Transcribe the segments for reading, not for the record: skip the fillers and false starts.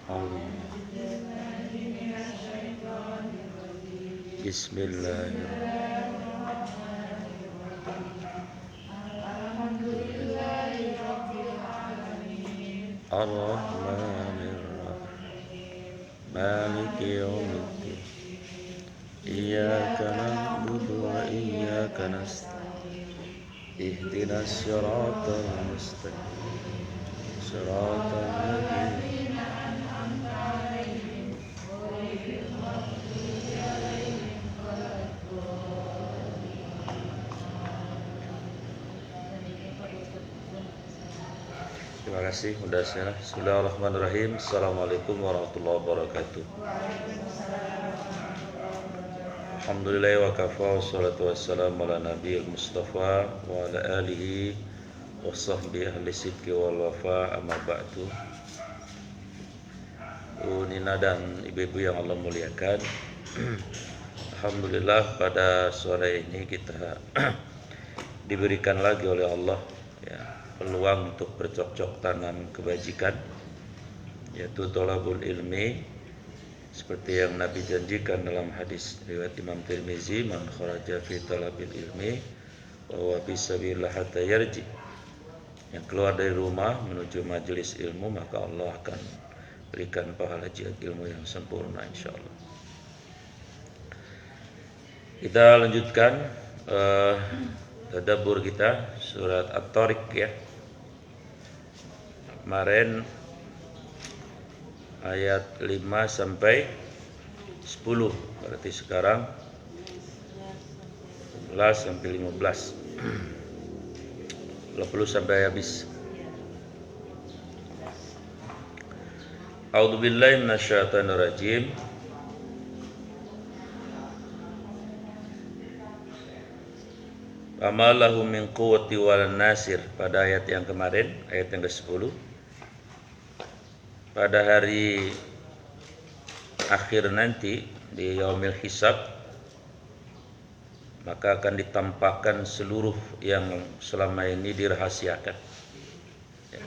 Bismillahirrahmanirrahim. Ar-Rahmanir-Rahim. Maliki yaumiddin. Iyyaka na'budu wa iyyaka nasta'in. Ihdinas siratal mustaqim. Siratal ladzina an'amta 'alaihim ghairil maghdubi 'alaihim waladdallin. Terima kasih, mudah saya. Bismillahirrahmanirrahim. Assalamualaikum warahmatullahi wabarakatuh. Alhamdulillah wa kafa, wassalatu wassalamu ala nabiyil mustafa wa ala alihi wa sahbihi ahli sidqi wal wafa, amma ba'du. Nina dan ibu-ibu yang Allah muliakan, alhamdulillah pada sore ini kita diberikan lagi oleh Allah ya, peluang untuk bercocok tanam kebajikan, yaitu thalabul ilmi, seperti yang Nabi janjikan dalam hadis riwayat Imam Tirmizi, man kharaja fi talabil ilmi wa huwa fi sabilillah hatta yarji, yang keluar dari rumah menuju majelis ilmu, maka Allah akan berikan pahala jihad ilmu yang sempurna insyaallah. Kita lanjutkan tadabbur kita surat At-Tariq ya. Kemarin ayat 5 sampai 10, berarti sekarang 11 sampai 15. 20 sampai habis. A'udzubillahi minasyaitonirrajim. Amalahu min quwwati wal nasir, pada ayat yang kemarin, ayat yang ke-10. Pada hari akhir nanti di yaumil hisab, maka akan ditampakkan seluruh yang selama ini dirahasiakan ya.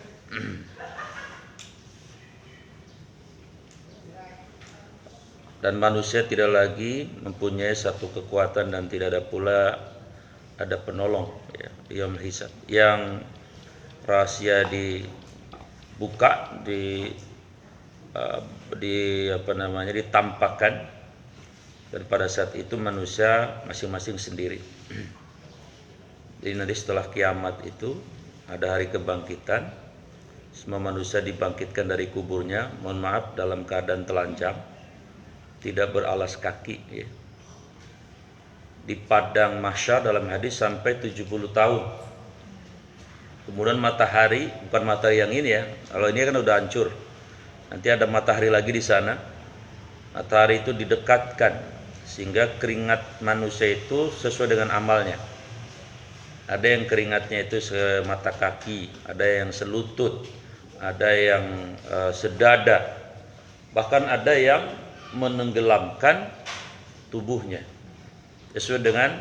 Dan manusia tidak lagi mempunyai satu kekuatan dan tidak ada pula ada penolong ya, di yaumil hisab. Yang rahasia dibuka, ditampakkan, dan pada saat itu manusia masing-masing sendiri. Jadi nanti setelah kiamat itu ada hari kebangkitan, semua manusia dibangkitkan dari kuburnya, mohon maaf, dalam keadaan telanjang, tidak beralas kaki ya. Di padang mahsyar dalam hadis sampai 70 tahun. Kemudian matahari, bukan matahari yang ini ya, kalau ini kan udah hancur. Nanti ada matahari lagi di sana. Matahari itu didekatkan sehingga keringat manusia itu sesuai dengan amalnya. Ada yang keringatnya itu semata kaki, ada yang selutut, ada yang sedada, bahkan ada yang menenggelamkan tubuhnya sesuai dengan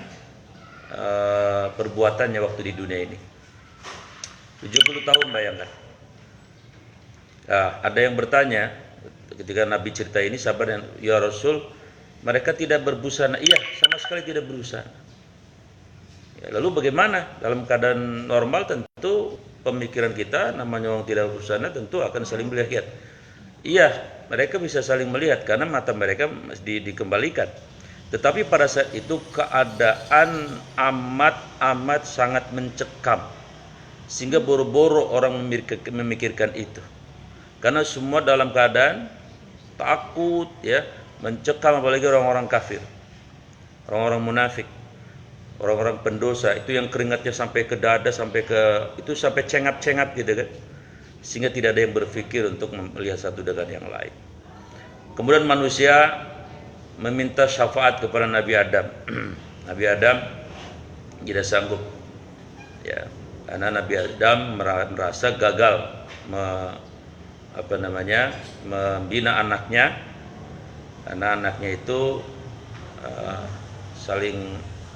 perbuatannya waktu di dunia ini. 70 tahun bayangkan. Nah, ada yang bertanya ketika Nabi cerita ini, sahabat, ya Rasul, mereka tidak berbusana. Iya, sama sekali tidak berbusana. Ya, lalu bagaimana? Dalam keadaan normal tentu pemikiran kita, namanya orang tidak berbusana, tentu akan saling melihat. Iya, mereka bisa saling melihat karena mata mereka dikembalikan. Tetapi pada saat itu keadaan amat sangat mencekam, sehingga boro-boro orang memikirkan itu. Karena semua dalam keadaan takut ya, mencekam, apalagi orang-orang kafir, orang-orang munafik, orang-orang pendosa, itu yang keringatnya sampai ke dada, sampai cengap-cengap gitu kan, sehingga tidak ada yang berpikir untuk melihat satu dengan yang lain. Kemudian manusia meminta syafaat kepada Nabi Adam. Nabi Adam tidak sanggup ya, karena Nabi Adam merasa gagal membina anaknya, karena anaknya itu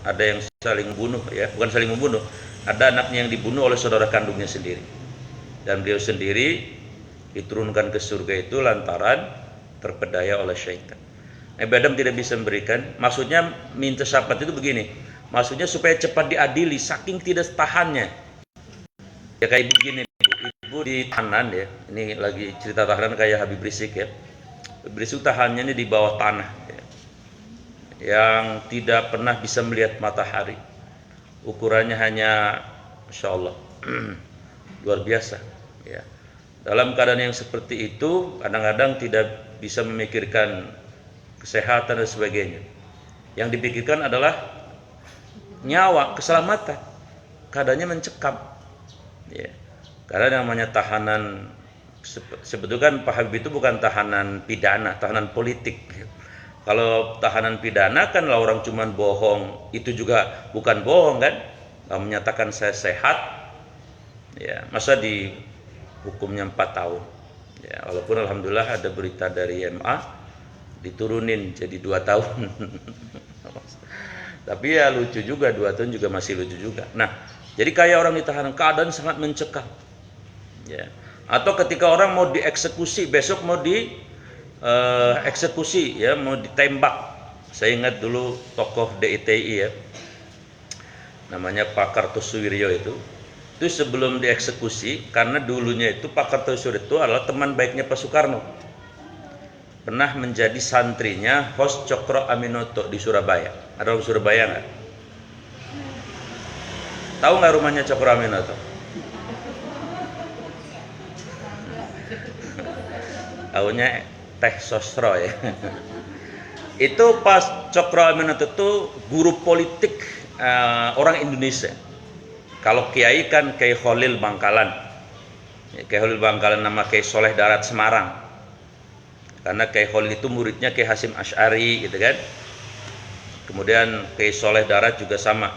ada yang saling bunuh ya, bukan saling membunuh, ada anaknya yang dibunuh oleh saudara kandungnya sendiri, dan beliau sendiri diturunkan ke surga itu lantaran terpedaya oleh syaitan. Nabi Adam tidak bisa memberikan, maksudnya minta syafaat itu begini, maksudnya supaya cepat diadili, saking tidak tahannya. Ya kayak ibu gini, ibu ditahanan ya, ini lagi cerita tahanan kayak Habib Rizik ya. Habib Rizik tahannya ini di bawah tanah ya, yang tidak pernah bisa melihat matahari, ukurannya hanya Masya Allah luar biasa ya. Dalam keadaan yang seperti itu kadang-kadang tidak bisa memikirkan kesehatan dan sebagainya. Yang dipikirkan adalah nyawa, keselamatan. Keadaannya mencekam ya. Karena namanya tahanan, sebetulnya kan Pak Habib itu bukan tahanan pidana, tahanan politik. Kalau tahanan pidana kan lah orang cuman bohong, itu juga bukan bohong kan, menyatakan saya sehat ya, masa di hukumnya 4 tahun ya, walaupun alhamdulillah ada berita dari MA diturunin jadi 2 tahun tapi ya lucu juga, 2 tahun juga masih lucu juga. Nah, jadi kayak orang ditahan, keadaan sangat mencekam ya. Atau ketika orang mau dieksekusi, besok mau eksekusi ya, mau ditembak. Saya ingat dulu tokoh DITI ya, namanya Pak Kartosuwiryo itu sebelum dieksekusi, karena dulunya itu Pak Kartosuwiryo itu adalah teman baiknya Pak Soekarno, pernah menjadi santrinya Hos Cokro Aminoto di Surabaya. Ada orang Surabaya nggak? Tahu nggak rumahnya Cokro Aminoto? Tahunya Teh Sosro ya. Itu pas Cokro Aminoto itu guru politik orang Indonesia. Kalau kiai kan Kiai Khalil Bangkalan. Kiai Khalil Bangkalan nama Kiai Soleh Darat Semarang. Karena Kiai Khalil itu muridnya Kiai Hasyim Asy'ari gitu kan. Kemudian Kiai Soleh Darat juga sama,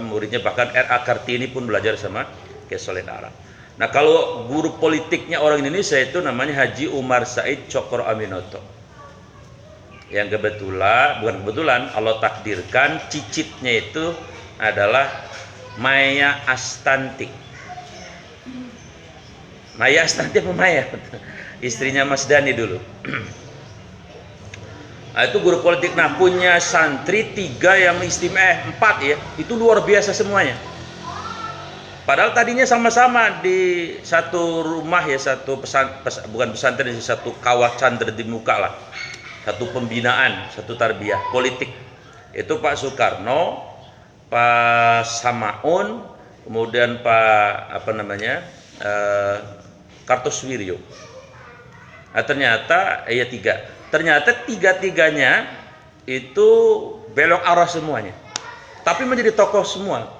muridnya bahkan R.A. Kartini pun belajar sama Kiai Soleh Darat. Nah, kalau guru politiknya orang Indonesia itu namanya Haji Umar Said Cokro Aminoto. Yang bukan kebetulan, Allah takdirkan cicitnya itu adalah Maya Astanti. Maya Astanti apa Maya? Istrinya Mas Dhani dulu. Nah, itu guru politik. Nah, punya santri 3 yang istimewa, 4 ya. Itu luar biasa semuanya. Padahal tadinya sama-sama di satu rumah ya, bukan pesantren, di satu kawah candra di muka lah. Satu pembinaan, satu tarbiyah politik. Itu Pak Soekarno, Pak Samaun, kemudian Pak Kartosuwiryo. Nah, ternyata ya 3. Ternyata 3-3-nya itu belok arah semuanya. Tapi menjadi tokoh semua.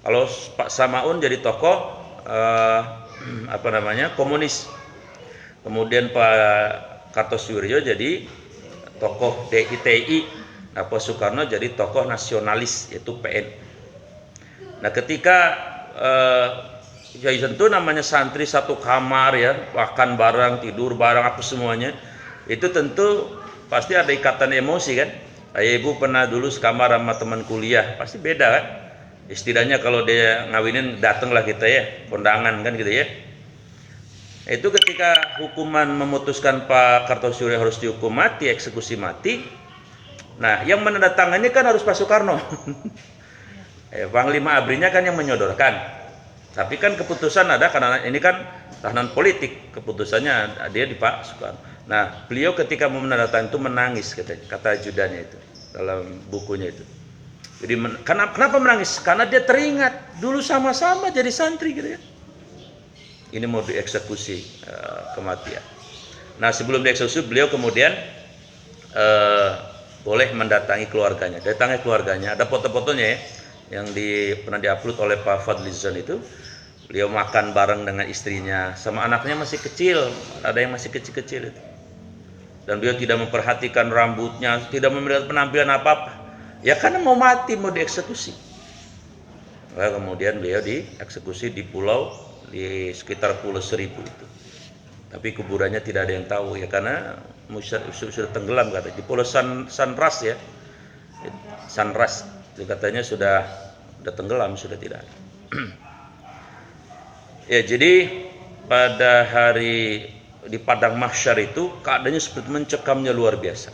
Kalau Pak Samaun jadi tokoh komunis. Kemudian Pak Kartosuwiryo jadi tokoh DITI. Nah, Pak Soekarno jadi tokoh nasionalis, yaitu PN. Nah, ketika ya tentu namanya santri satu kamar ya, makan bareng, tidur bareng, apa semuanya, itu tentu pasti ada ikatan emosi kan. Ayah ibu pernah dulu sekamar sama teman kuliah, pasti beda kan. Istilahnya kalau dia ngawinin, datanglah kita ya, kondangan kan gitu ya. Itu ketika hukuman memutuskan Pak Kartosuwiryo harus dihukum mati, eksekusi mati. Nah, yang menandatangani kan harus Pak Soekarno. Panglima ABRI-nya kan yang menyodorkan. Tapi kan keputusan ada, karena ini kan tahanan politik, keputusannya dia di Pak Soekarno. Nah, beliau ketika mau menandatangani itu menangis, kata ajudannya itu dalam bukunya itu. Jadi kenapa menangis? Karena dia teringat dulu sama-sama jadi santri gitu ya. Ini mau dieksekusi kematian. Nah, sebelum dieksekusi beliau kemudian boleh mendatangi keluarganya. Datangi keluarganya, ada foto-fotonya ya, yang pernah diupload oleh Pak Fadlizon itu. Beliau makan bareng dengan istrinya, sama anaknya masih kecil, ada yang masih kecil-kecil itu. Dan beliau tidak memperhatikan rambutnya, tidak melihat penampilan apa-apa. Ya karena mau mati, mau dieksekusi. Lalu kemudian beliau dieksekusi di pulau, di sekitar Pulau Seribu itu. Tapi kuburannya tidak ada yang tahu ya, karena sudah tenggelam katanya di Pulau Sanras ya. Sanras itu katanya sudah tenggelam, sudah tidak ada. Ya, jadi pada hari di padang mahsyar itu keadaannya seperti mencekamnya luar biasa.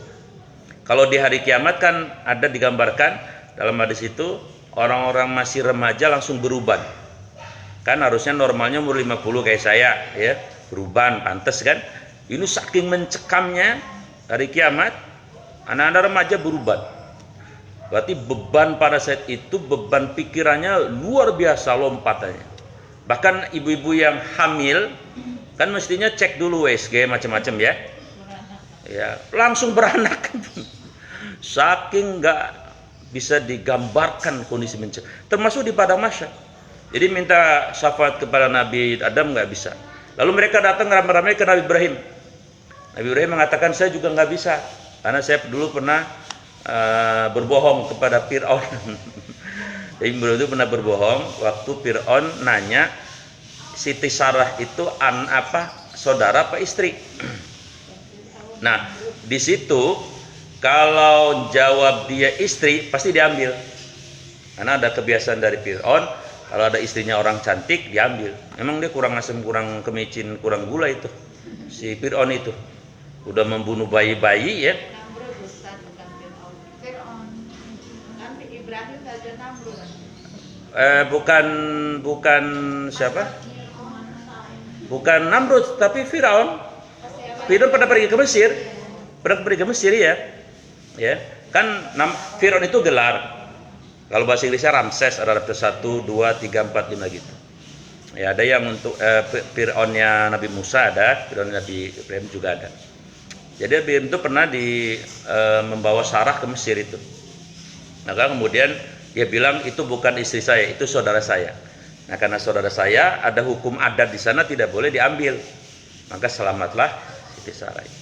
Kalau di hari kiamat kan ada digambarkan dalam hadis itu orang-orang masih remaja langsung beruban. Kan harusnya normalnya umur 50 kayak saya ya, beruban pantas kan. Ini saking mencekamnya hari kiamat, anak-anak remaja beruban. Berarti beban pada saat itu, beban pikirannya luar biasa lompatannya. Bahkan ibu-ibu yang hamil kan mestinya cek dulu USG macam-macam ya. Ya, langsung beranak. Saking nggak bisa digambarkan kondisi mencekam. Termasuk di padang mahsyar. Jadi minta syafaat kepada Nabi Adam nggak bisa. Lalu mereka datang ramai-ramai ke Nabi Ibrahim. Nabi Ibrahim mengatakan saya juga nggak bisa karena saya dulu pernah berbohong kepada Fir'aun. Jadi Ibrahim itu pernah berbohong waktu Fir'aun nanya Siti Sarah itu saudara apa istri. Nah di situ kalau jawab dia istri pasti diambil karena ada kebiasaan dari Fir'aun. Kalau ada istrinya orang cantik diambil. Memang dia kurang asam, kurang kemicin, kurang gula itu. Si Fir'aun itu udah membunuh bayi-bayi ya. Bukan siapa? Bukan Namrud tapi Firaun. Firaun pernah pergi ke Mesir. Ya. Ya. Kan Firaun itu gelar. Kalau bahasa Inggrisnya Ramses, ada 1, 2, 3, 4, 5 gitu. Ya, ada yang untuk Firaunnya Nabi Musa ada, Firaunnya Nabi Ibrahim juga ada. Jadi Ibrahim itu pernah membawa Sarah ke Mesir itu. Maka kemudian dia bilang itu bukan istri saya, itu saudara saya. Nah, karena saudara saya ada hukum adat di sana tidak boleh diambil. Maka selamatlah Siti Sarah itu.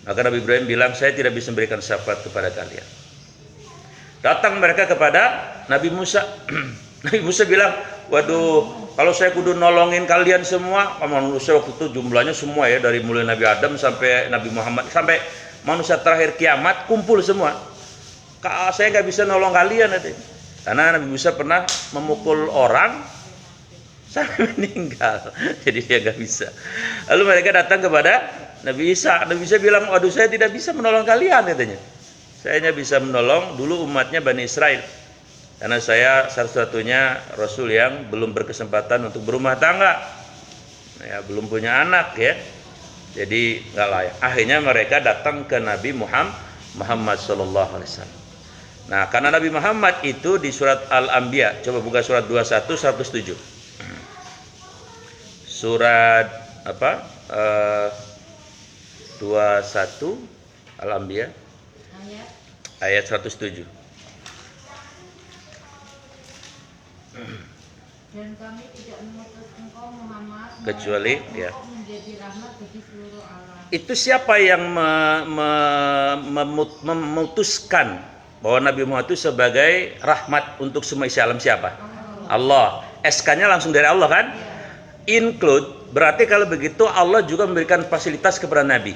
Maka Nabi Ibrahim bilang saya tidak bisa memberikan syafaat kepada kalian. Datang mereka kepada Nabi Musa. Nabi Musa bilang, waduh, kalau saya kudu nolongin kalian semua, manusia waktu itu jumlahnya semua ya, dari mulai Nabi Adam sampai Nabi Muhammad, sampai manusia terakhir kiamat, kumpul semua. Saya nggak bisa nolong kalian nanti. Karena Nabi Musa pernah memukul orang sampai meninggal, jadi dia nggak bisa. Lalu mereka datang kepada Nabi Isa. Nabi Isa bilang, waduh saya tidak bisa menolong kalian katanya. Saya hanya bisa menolong dulu umatnya Bani Israel. Karena saya satu-satunya Rasul yang belum berkesempatan untuk berumah tangga. Ya, belum punya anak ya. Jadi nggak layak. Akhirnya mereka datang ke Nabi Muhammad sallallahu alaihi wasallam. Nah, karena Nabi Muhammad itu di surat Al-Anbiya, coba buka surat 21 107. Surat 21 Al-Anbiya ayat 107. Dan kami tidak mengutus engkau Muhammad kecuali ya. menjadi rahmat bagi seluruh alam. Itu siapa yang memutuskan bahwa Nabi Muhammad itu sebagai rahmat untuk semua isi alam siapa? Allah. SK-nya langsung dari Allah kan? Include, berarti kalau begitu Allah juga memberikan fasilitas kepada Nabi.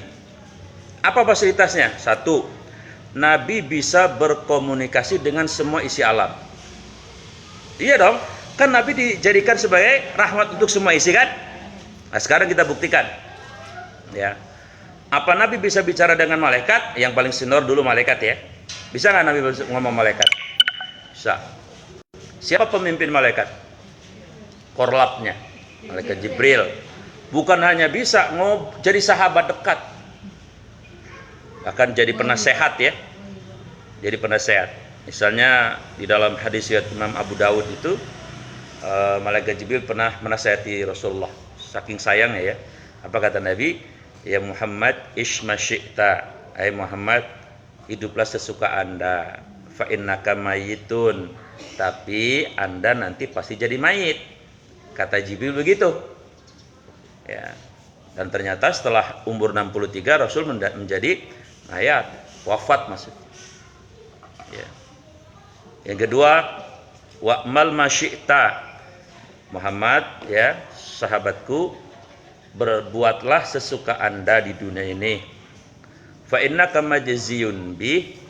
Apa fasilitasnya? 1, Nabi bisa berkomunikasi dengan semua isi alam. Iya dong, kan Nabi dijadikan sebagai rahmat untuk semua isi kan? Nah, sekarang kita buktikan. Ya. Apa Nabi bisa bicara dengan malaikat? Yang paling senior dulu malaikat ya. Bisa nggak Nabi ngomong malaikat? Bisa. Siapa pemimpin malaikat? Korlapnya, malaikat Jibril. Bukan hanya bisa jadi sahabat dekat, akan jadi penasehat ya. Jadi penasehat. Misalnya di dalam hadis riwayat Imam Abu Dawud itu malaikat Jibril pernah menasehati Rasulullah. Saking sayangnya ya. Apa kata Nabi? Ya Muhammad ishma syi'ta. Hai Muhammad, hiduplah sesuka Anda. Fa innaka mayyitun. Tapi Anda nanti pasti jadi mayit. Kata Jibril begitu. Ya. Dan ternyata setelah umur 63 Rasul menjadi mayat, wafat maksudnya. Ya. Yang kedua, wa'mal masyi'ta. Muhammad ya, sahabatku, berbuatlah sesuka Anda di dunia ini. Fa innaka majziyun bih.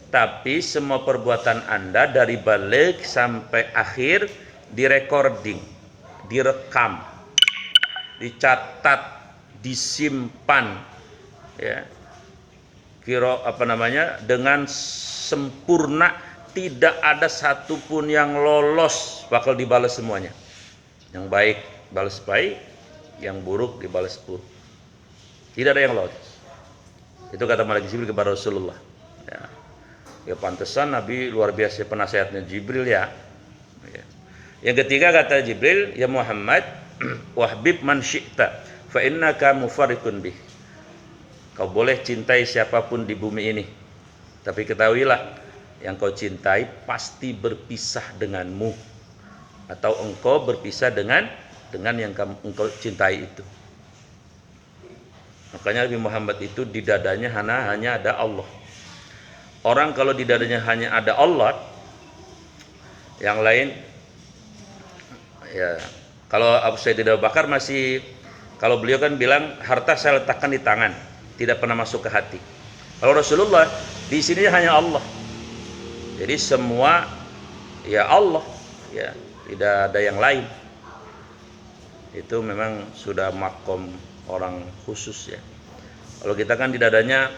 Tapi semua perbuatan Anda dari balik sampai akhir direkording, direkam. dicatat, disimpan, ya, dengan sempurna, tidak ada satupun yang lolos, bakal dibalas semuanya. Yang baik balas baik, yang buruk dibalas buruk. Tidak ada yang lolos. Itu kata malaikat Jibril kepada Rasulullah. Ya pantesan Nabi luar biasa penasehatnya Jibril ya. Yang ketiga kata Jibril, ya Muhammad, wahbib man syi'ta fa innaka mufarriqun bih. Kau boleh cintai siapapun di bumi ini, tapi ketahuilah yang kau cintai pasti berpisah denganmu, atau engkau berpisah dengan yang engkau cintai itu. Makanya Nabi Muhammad itu di dadanya hanya ada Allah. Orang kalau di dadanya hanya ada Allah, yang lain ya, kalau Abu Sayyidah Abu Bakar masih, kalau beliau kan bilang harta saya letakkan di tangan, tidak pernah masuk ke hati. Kalau Rasulullah di sini hanya Allah. Jadi semua ya Allah, ya, tidak ada yang lain. Itu memang sudah makom orang khusus ya. Kalau kita kan di dadanya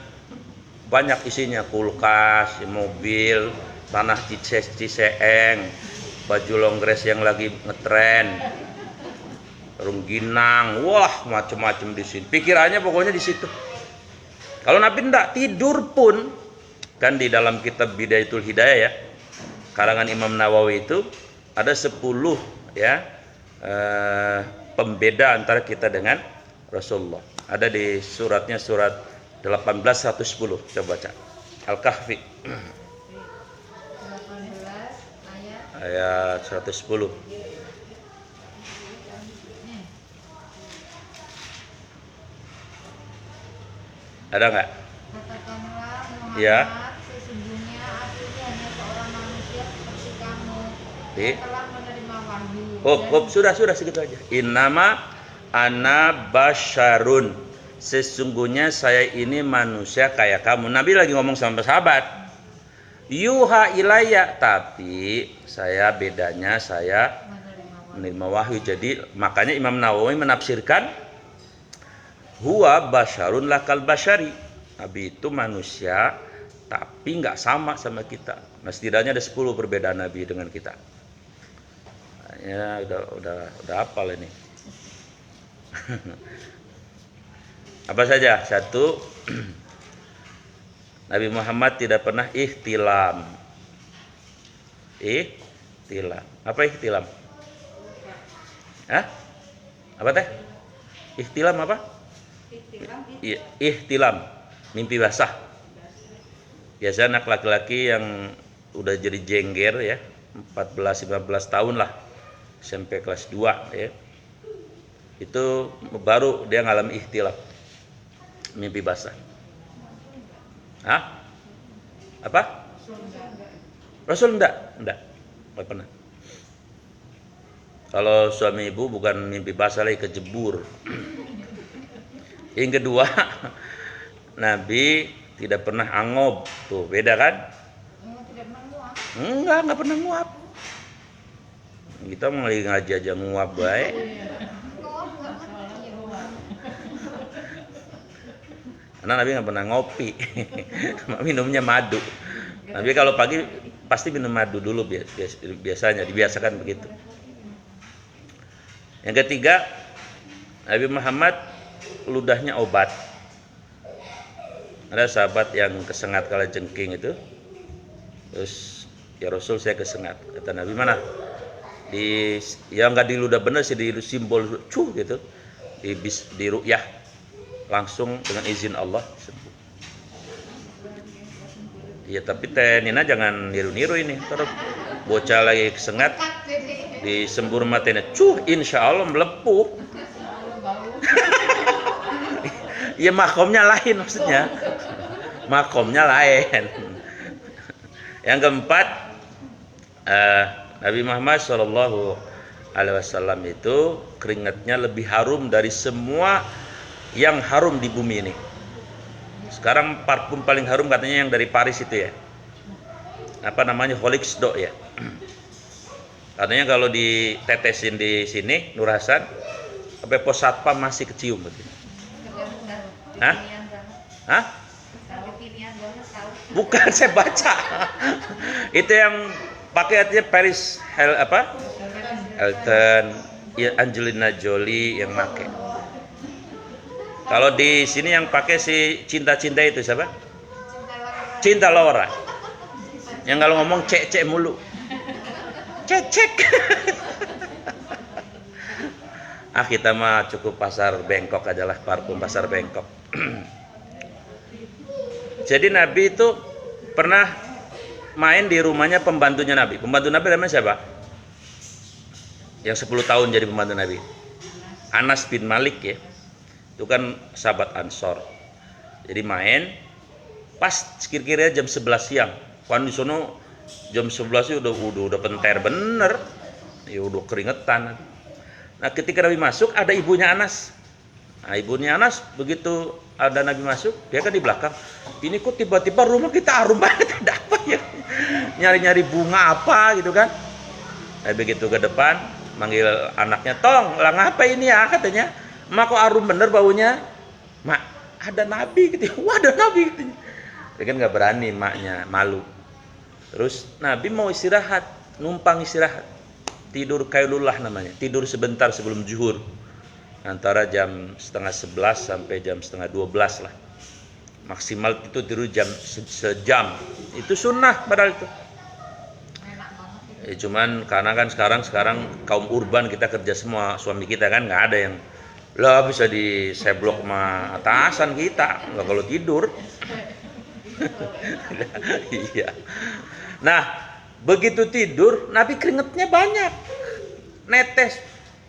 banyak isinya, kulkas, mobil, tanah Ciseeng, baju longres yang lagi ngetren, rungginang, wah macam-macam di sini. Pikirannya pokoknya di situ. Kalau Nabi tidak tidur pun, kan di dalam kitab Bidayatul Hidayah ya, karangan Imam Nawawi itu ada 10 ya pembeda antara kita dengan Rasulullah. Ada di suratnya, surat 18:110. Coba baca Al-Kahfi. 18 ayat 110. Ada nggak? Katakanlah Muhammad, Ya. sesungguhnya aku ini hanya seorang manusia seperti kamu. Di? Saya telah menerima wahyu. Sudah segitu aja. Innama ana basyarun. Sesungguhnya saya ini manusia kayak kamu. Nabi lagi ngomong sama sahabat. Yuha ilayya, tapi saya bedanya saya menerima wahyu. Jadi makanya Imam Nawawi menafsirkan huwa basyarun lakal basyari. Nabi itu manusia tapi nggak sama kita. Nah, setidaknya ada 10 perbedaan Nabi dengan kita. Ya udah hafal ini. Apa saja? 1, Nabi Muhammad tidak pernah ihtilam. Ihtilam. Apa ihtilam? Hah? Apa teh? Ihtilam apa? Ihtilam, mimpi basah. Biasa anak laki-laki yang udah jadi jengger ya, 14-15 tahun lah, SMP kelas 2 ya, itu baru dia ngalami ihtilam, mimpi basah. Hah? Apa? Rasul enggak pernah. Kalau suami ibu bukan mimpi basah lagi, kejebur. Yang kedua, Nabi tidak pernah angob. Tuh, beda kan? Tidak pernah muak. Enggak pernah nguap. Kita mau lagi ngaji aja nguap baik. Karena Nabi nggak pernah ngopi. Minumnya madu. Nabi kalau pagi pasti minum madu dulu biasanya, dibiasakan begitu. Yang ketiga, Nabi Muhammad ludahnya obat. Ada sahabat yang kesengat kala jengking itu. Terus, ya Rasul saya kesengat. Kata Nabi, mana? Ya nggak di ludah bener sih, di simbol gitu. Di ru'yah. Langsung dengan izin Allah sembuh. Ya tapi teh Nina jangan niru-niru ini. Terus bocah lagi kesengat, disembur matanya, insya Allah melepuh. Ya makomnya lain maksudnya. Makomnya lain. Yang keempat, Nabi Muhammad SAW itu keringatnya lebih harum dari semua yang harum di bumi ini. Sekarang parfum paling harum katanya yang dari Paris itu ya. Apa namanya? Holixdo ya. Katanya kalau ditetesin di sini, Nur Hasan, sampai pos satpam masih kecium begitu. Hah? Hah? Bukan, saya baca. Itu yang pakai artinya Paris Hilton, ya, Angelina Jolie yang pakai. Kalau di sini yang pakai si cinta-cinta itu siapa? Cinta Laura. Yang kalau ngomong cek mulu. Cek. Kita mah cukup pasar Bengkok aja lah, parfum pasar Bengkok. Jadi Nabi itu pernah main di rumahnya pembantunya Nabi. Pembantu Nabi namanya siapa? Yang 10 tahun jadi pembantu Nabi. Anas bin Malik ya. Itu kan sahabat Ansor. Jadi main pas kira-kira jam 11 siang. Kan di sono jam 11 itu udah penter bener. Ya udah keringetan. Nah, ketika Nabi masuk ada ibunya Anas. Nah, ibunya Anas begitu ada Nabi masuk, dia kan di belakang. Ini kok tiba-tiba rumah kita harum banget, ada apa ya? Nyari-nyari bunga apa gitu kan? Nah, begitu ke depan, manggil anaknya, "Tong, lah ngapa ini ya?" katanya. "Mak kok harum bener baunya?" "Mak, ada Nabi," gitu. "Wah, ada Nabi," gitu. Dia kan nggak berani, maknya malu. Terus Nabi mau istirahat, numpang istirahat. Tidur kailullah namanya, tidur sebentar sebelum zuhur. Antara jam setengah 11 sampai jam setengah 12 lah. Maksimal itu tidur sejam. Itu sunnah padahal itu. Cuman karena kan sekarang kaum urban kita kerja semua, suami kita kan nggak ada yang lah bisa diseblok sama atasan kita, nggak kalau tidur. Iya. Nah, begitu tidur Nabi keringetnya banyak, netes.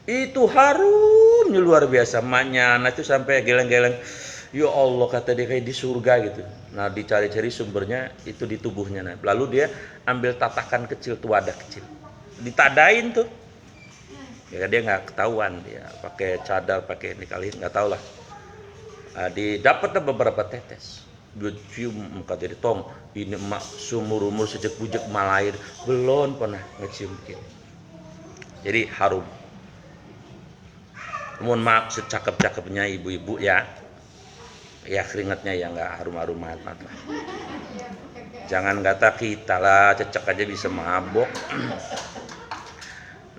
Itu harumnya luar biasa. Maknya Anas itu sampai geleng-geleng. Ya Allah, kata dia kayak di surga gitu. Nah, dicari-cari sumbernya itu di tubuhnya. Nah, lalu dia ambil tatakan kecil tuh, wadah kecil, ditadain tuh. Ya dia nggak ketahuan, dia pakai cadar, pakai ini kali nggak tahu lah. Nah, didapat beberapa tetes. Dia cium, kata dia, "Tong, ini emak seumur umur sejak bujak malair belum pernah ngecium begini." Jadi harum. Mohon maaf secakep-cakepnya ibu-ibu ya. Ya keringatnya ya nggak harum-harum amat lah. Jangan kata kita lah, cecek aja bisa mabok.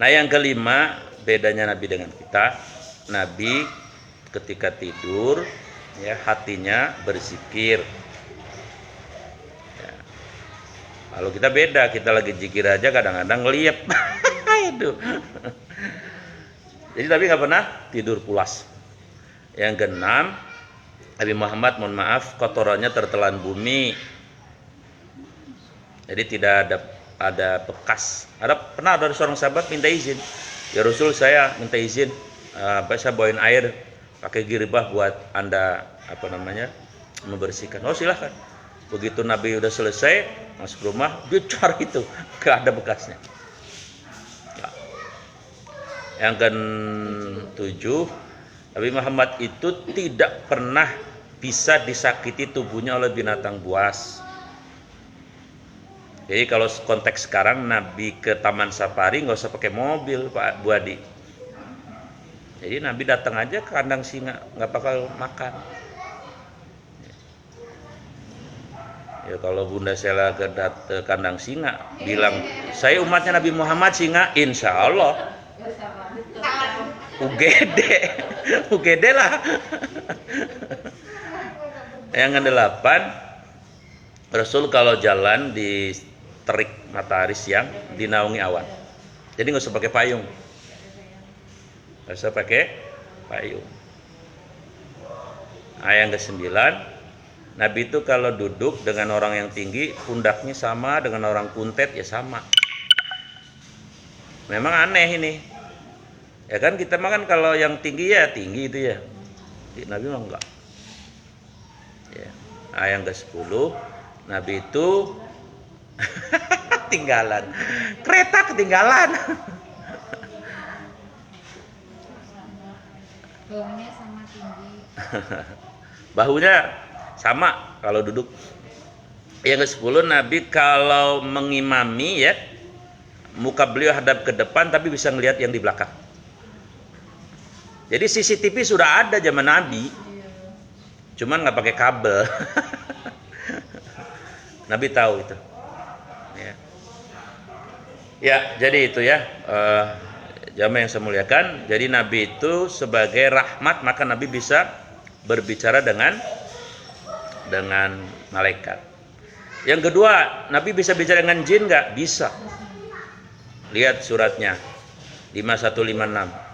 Nah, yang kelima, bedanya Nabi dengan kita. Nabi ketika tidur ya hatinya berzikir. Ya. Kalau kita beda, kita lagi zikir aja kadang-kadang ngeliep. Aduh. Jadi Nabi nggak pernah tidur pulas. Yang keenam, Nabi Muhammad, mohon maaf, kotorannya tertelan bumi. Jadi tidak ada bekas. Pernah ada seorang sahabat minta izin, "Ya Rasul, saya minta izin, saya bawain air pakai girbah buat Anda membersihkan." "Oh, silahkan." Begitu Nabi udah selesai masuk rumah, dia cari itu, nggak ada bekasnya. Yang ke-7, Nabi Muhammad itu tidak pernah bisa disakiti tubuhnya oleh binatang buas. Jadi kalau konteks sekarang Nabi ke Taman Safari nggak usah pakai mobil, Pak Bu Adi. Jadi Nabi datang aja ke kandang singa, nggak bakal makan. Ya kalau Bunda Sela ke kandang singa, bilang, "Saya umatnya Nabi Muhammad singa," insya Allah. UGD lah. Yang ke-8, Rasul kalau jalan di terik matahari siang dinaungi awan. Jadi nggak usah pakai payung. Nggak usah pakai payung. Yang ke-9, Nabi itu kalau duduk dengan orang yang tinggi, pundaknya sama dengan orang kuntet ya sama. Memang aneh ini. Ya kan kita makan kalau yang tinggi ya tinggi itu ya. Nabi mah enggak. Ya. Yang ke-10, Nabi itu ketinggalan. Kereta ketinggalan. Bahunya sama tinggi. Bahunya sama kalau duduk. Yang ke-10, Nabi kalau mengimami ya, muka beliau hadap ke depan tapi bisa ngelihat yang di belakang. Jadi CCTV sudah ada zaman Nabi, cuman nggak pakai kabel. Nabi tahu itu. Ya, ya jadi itu ya. Jamaah yang saya muliakan, jadi Nabi itu sebagai rahmat, maka Nabi bisa berbicara dengan malaikat. Yang kedua, Nabi bisa bicara dengan jin nggak? Bisa. Lihat suratnya 5156.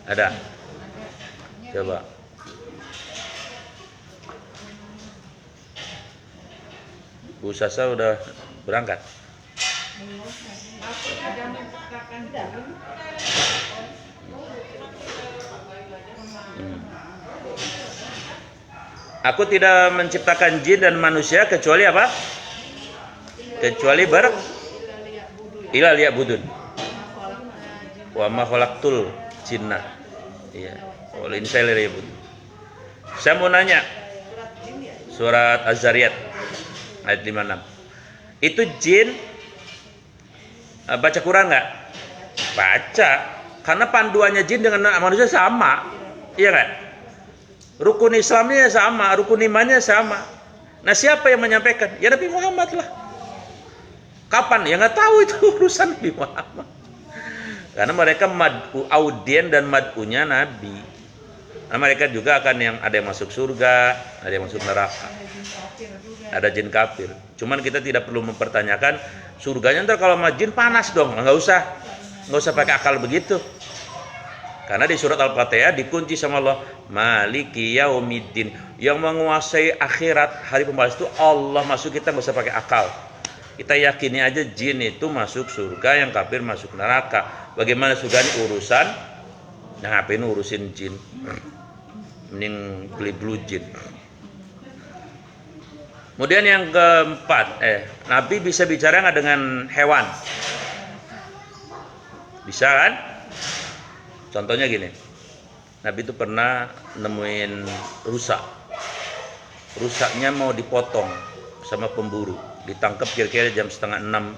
Ada? Coba. Bu Sasa udah berangkat? Aku tidak menciptakan jin dan manusia kecuali apa? Kecuali ila liya budun. Wa ma khalaqtul jinna. Iya. Oleh ini saya lihat. Saya mau nanya. Surat Az-Zariyat ayat 56. Itu jin baca Quran nggak? Baca. Karena panduannya jin dengan manusia sama. Iya nggak? Rukun Islamnya sama, rukun imannya sama. Nah, siapa yang menyampaikan? Ya Nabi Muhammad lah. Kapan? Ya nggak tahu, itu urusan Nabi Muhammad. Karena mereka mad'u audien dan mad'unya Nabi. Nah, mereka juga akan yang ada yang masuk surga, ada yang masuk neraka. Ada jin kafir. Cuman kita tidak perlu mempertanyakan surganya, ntar kalau sama jin panas dong. Nggak usah pakai akal begitu. Karena di surat Al-Fatihah dikunci sama Allah, Maliki Yaumiddin, yang menguasai akhirat, hari pembalas itu Allah. Masuk kita nggak usah pakai akal. Kita yakini aja jin itu masuk surga, yang kafir masuk neraka. Bagaimana surganya urusan, nah ngapain urusin jin? Mending beli blue jin. Kemudian yang keempat, Nabi bisa bicara nggak dengan hewan? Bisa kan? Contohnya gini, Nabi itu pernah nemuin rusa. Rusaknya mau dipotong sama pemburu, ditangkap kira-kira jam 5:30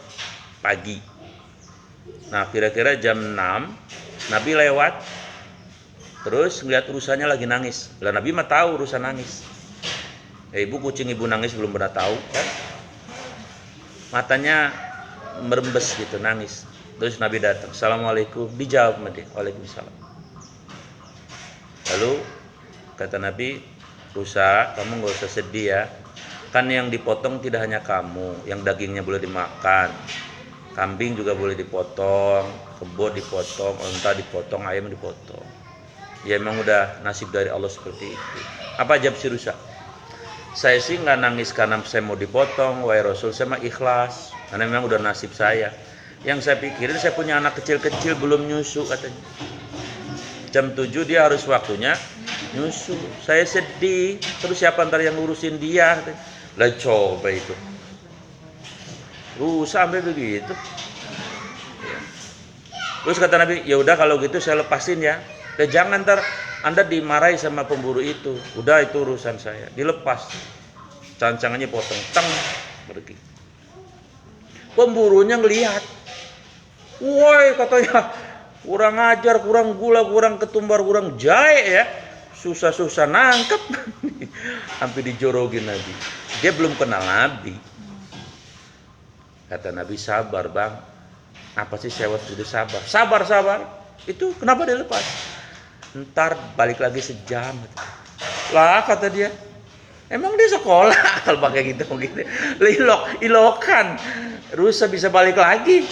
pagi. Nah, kira-kira jam 6 Nabi lewat, terus ngeliat rusanya lagi nangis. Lah Nabi mah tahu rusa nangis. Ibu kucing ibu nangis belum pernah tahu kan? Matanya merembes gitu, nangis. Terus Nabi datang, Assalamualaikum, dijawab sama dia, Waalaikumsalam. Lalu kata Nabi, rusa, kamu nggak usah sedih ya. Kan yang dipotong tidak hanya kamu, yang dagingnya boleh dimakan. Kambing juga boleh dipotong, kebo dipotong, unta dipotong, ayam dipotong. Ya emang udah nasib dari Allah seperti itu. Apa jawab si rusa? Saya sih nggak nangis karena saya mau dipotong, wahai Rasul, saya mah ikhlas. Karena memang udah nasib saya. Yang saya pikirin, saya punya anak kecil-kecil belum nyusu katanya. Jam 7 dia harus waktunya nyusu. Saya sedih. Terus siapa ntar yang ngurusin dia? Katanya. Lah coba itu. Sampai begitu. Terus kata Nabi, ya udah kalau gitu saya lepasin ya. Dan jangan ntar Anda dimarahi sama pemburu itu. Udah itu urusan saya. Dilepas. Cancangannya potong. Teng. Pergi. Pemburunya ngelihat. Woi katanya, kurang ajar, kurang gula, kurang ketumbar, kurang jahe ya. Susah-susah nangkep. Sampai dijorogin Nabi. Dia belum kenal Nabi. Kata Nabi, sabar bang. Apa sih sewot itu sabar? Sabar. Itu kenapa dia lepas? Ntar balik lagi sejam. Lah kata dia, emang dia sekolah kalau pakai gitu. Ilokan. Rusa bisa balik lagi.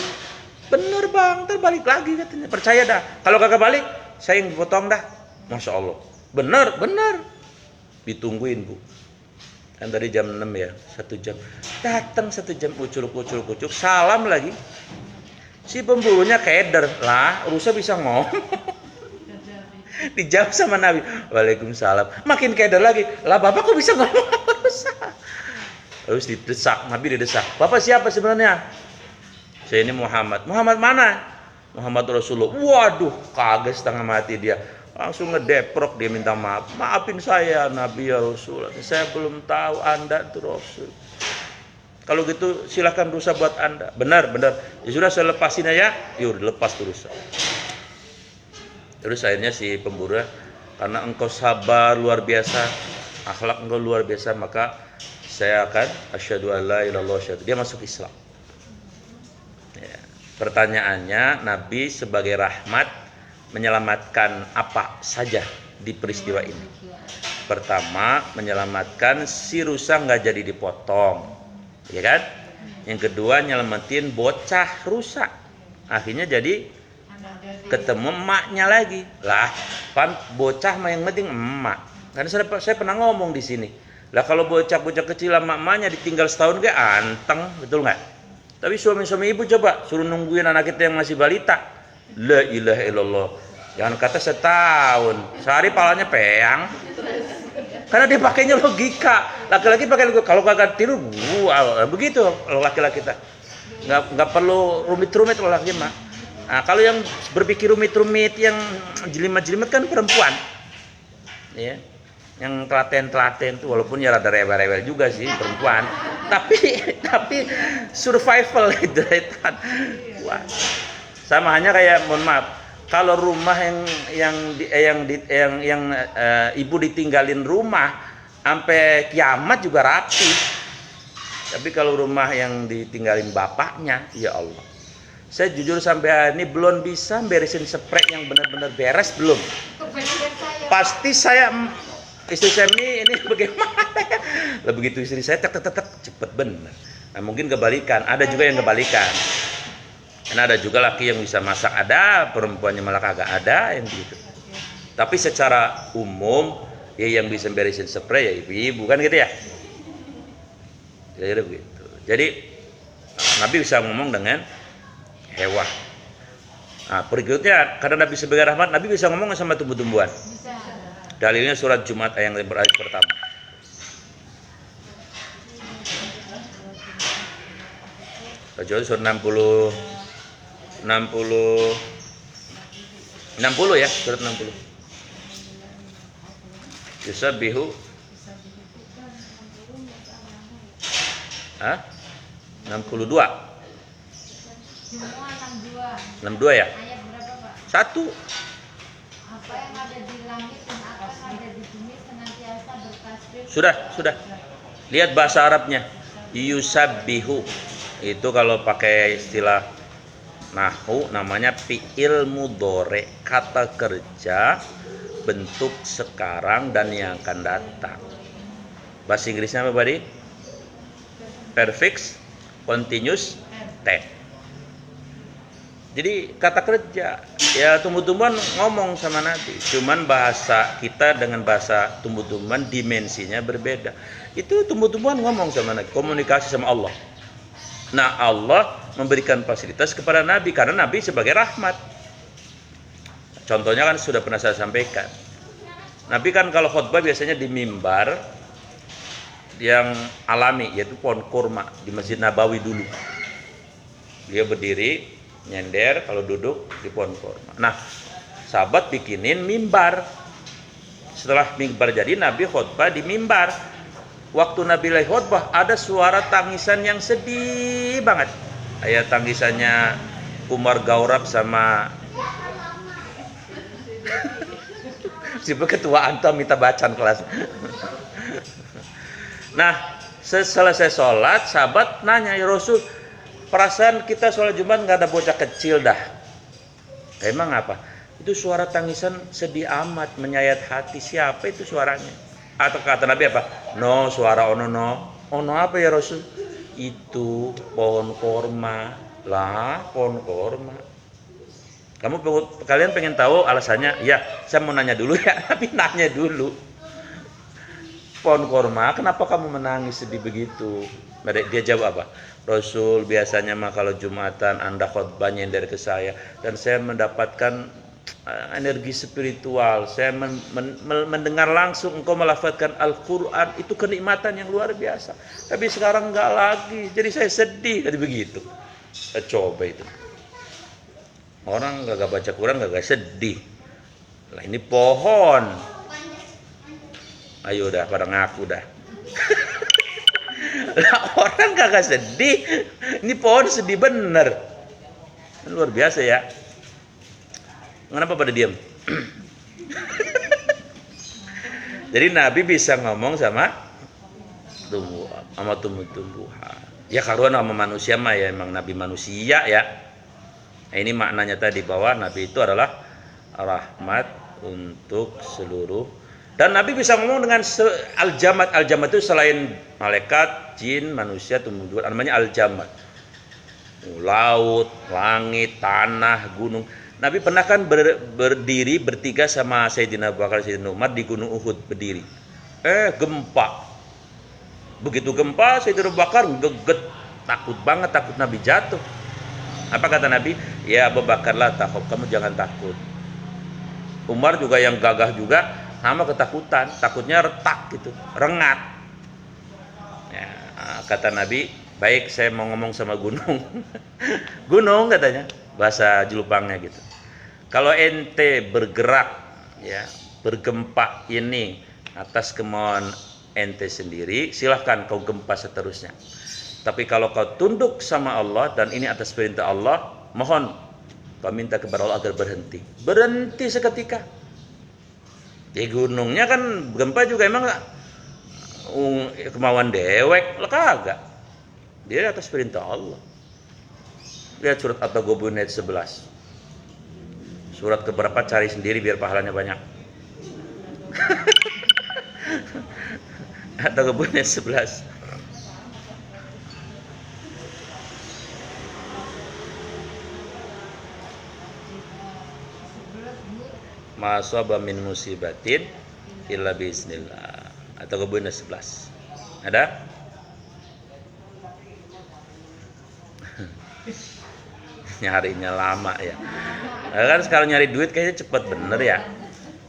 Bener bang, ntar balik lagi katanya. Percaya dah. Kalau kagak balik, saya yang dipotong dah. Masya Allah. Bener. Ditungguin bu. Kan tadi jam 6 ya, 1 jam. Datang 1 jam, kucuk. Salam lagi. Si pemburunya keder. Lah, rusa bisa ngomong. Dijawab sama Nabi. Waalaikumsalam. Makin keder lagi. Lah, bapak kok bisa ngomong rusa? Terus didesak, Nabi didesak. Bapak siapa sebenarnya? Saya ini Muhammad. Muhammad mana? Muhammad Rasulullah. Waduh, kaget setengah mati dia. Langsung ngedeprok, dia minta maaf. Maafin saya Nabi ya Rasul. Saya belum tahu Anda itu Rasul. Kalau gitu silahkan rusa buat Anda. Benar. Ya sudah saya lepasin aja. Yuk lepas tuh rusa. Terus akhirnya si pemburu, karena engkau sabar luar biasa, akhlak engkau luar biasa, maka saya akan asyhadu alla ilaha illallah asyhadu. Dia masuk Islam. Ya. Pertanyaannya, Nabi sebagai rahmat menyelamatkan apa saja di peristiwa ini? Pertama, menyelamatkan si rusa nggak jadi dipotong, ya kan? Yang kedua, nyelamatin bocah rusa. Akhirnya jadi ketemu emaknya lagi. Lah, pan bocah mah yang penting emak. Karena saya pernah ngomong di sini. Lah kalau bocah-bocah kecil sama emaknya ditinggal setahun kayak anteng, betul nggak? Tapi suami-suami ibu coba suruh nungguin anak kita yang masih balita. La ilaha illallah. Jangan kata setahun, sehari palanya peang. Karena dia pakainya logika. Laki-laki pakai logika. Kalau kagak tidur, begitu kalau laki-laki kita. Nggak perlu rumit-rumit kalau laki mah. Nah, kalau yang berpikir rumit-rumit, yang jelimet-jelimet kan perempuan. Ya. Yang telaten-telaten tuh, walaupun ya rada rewel-rewel juga sih perempuan. Tapi survival itu. Wah. Sama hanya kayak, mohon maaf, kalau rumah yang ibu ditinggalin rumah sampai kiamat juga rapi. Tapi kalau rumah yang ditinggalin bapaknya, ya Allah. Saya jujur sampai hari ini belum bisa beresin spray yang benar-benar beres, belum. Pasti saya, istri saya ini bagaimana ya? Lah begitu istri saya tek cepet bener. Nah, mungkin kebalikan, ada juga yang kebalikan. Karena ada juga laki yang bisa masak, ada perempuannya malah kagak, ada yang gitu. Tapi secara umum ya yang bisa beresin spray ya ibu-ibu, kan gitu ya. Jadi begitu. Jadi Nabi bisa ngomong dengan hewan. Nah, berikutnya karena Nabi sebagai rahmat, Nabi bisa ngomong sama tumbuh-tumbuhan. Dalilnya surat Jumat ayat pertama. Kecuali surat 60 ya, surat 60. Yusabbihu 62. Semua 62. 62 ya? Ayat berapa, Pak? 1. Apa yang ada di langit dan apa yang ada di bumi senantiasa bertasbih. Sudah. Lihat bahasa Arabnya. Yusabbihu. Itu kalau pakai istilah nahwu namanya fi'il mudhari, kata kerja bentuk sekarang dan yang akan datang. Bahasa Inggrisnya apa tadi? Perfect continuous tense. Jadi kata kerja, ya tumbuh-tumbuhan ngomong sama Nabi. Cuman bahasa kita dengan bahasa tumbuh-tumbuhan dimensinya berbeda. Itu tumbuh-tumbuhan ngomong sama Nabi, komunikasi sama Allah. Nah, Allah memberikan fasilitas kepada Nabi karena Nabi sebagai rahmat. Contohnya kan sudah pernah saya sampaikan. Nabi kan kalau khutbah biasanya di mimbar yang alami, yaitu pohon kurma di Masjid Nabawi dulu. Dia berdiri, nyender, kalau duduk di pohon kurma. Nah, sahabat bikinin mimbar. Setelah mimbar jadi, Nabi khutbah di mimbar. Waktu Nabi lagi khutbah ada suara tangisan yang sedih banget. Kayak tangisannya Umar Gaurab sama si ketua Anto minta bacaan kelas. Nah, selesai sholat, sahabat nanya, ya Rasul, perasaan kita sholat Jumat nggak ada bocah kecil dah. Emang apa? Itu suara tangisan sedih amat, menyayat hati. Siapa itu suaranya? Atau kata Nabi apa? No, suara ono no. Ono apa ya Rasul? Itu pohon korma. Lah, pohon korma. Kalian pengen tahu alasannya? Ya, saya mau nanya dulu ya. Tapi nanya dulu. Pohon korma, kenapa kamu menangis sedih begitu? Dia jawab apa? Rasul, biasanya mah kalau Jumatan Anda khutbah nyender ke saya dan saya mendapatkan energi spiritual. Saya mendengar langsung engkau melafazkan Al-Quran, itu kenikmatan yang luar biasa. Tapi sekarang enggak lagi, jadi saya sedih. Jadi begitu. Coba itu. Orang gak baca Quran gak sedih. Lah ini pohon. Ayo dah pada ngaku dah. Lah orang kagak sedih. Ini pohon sedih bener. Luar biasa ya. Kenapa pada diam? Jadi Nabi bisa ngomong sama tumbuh-tumbuhan. Ya karuan sama manusia mah ya emang Nabi manusia ya. Nah, ini maknanya tadi bahwa Nabi itu adalah rahmat untuk seluruh. Dan Nabi bisa ngomong dengan al-jamat. Al-jamat itu selain malaikat, jin, manusia, tumbuh-tumbuhan, namanya al-jamat. Laut, langit, tanah, gunung. Nabi pernah kan berdiri bertiga sama Sayyidina Abu Bakar, Sayyidina Umar di Gunung Uhud berdiri. Gempa. Begitu gempa, Sayyidina Abu Bakar geget, takut banget, takut Nabi jatuh. Apa kata Nabi? Ya Abu Bakar lah takut, kamu jangan takut. Umar juga yang gagah juga sama ketakutan, takutnya retak gitu, rengat. Ya, kata Nabi, baik saya mau ngomong sama gunung. Gunung katanya, bahasa Jelupangnya gitu. Kalau ente bergerak ya, bergempa ini atas kemauan ente sendiri, silahkan kau gempa seterusnya. Tapi kalau kau tunduk sama Allah dan ini atas perintah Allah, mohon kau minta kepada Allah agar berhenti. Berhenti seketika. Di gunungnya kan gempa juga emang kemauan dewek, lah kagak. Dia atas perintah Allah. Lihat surat At-Taghabun ayat 11. Surat keberapa cari sendiri biar pahalanya banyak. At-Taghabun ayat 11. Ma asaba min musibatin illa biiznillah. At-Taghabun ayat 11. Ada? Nyarinya lama ya. Kan sekarang nyari duit kayaknya cepet bener ya.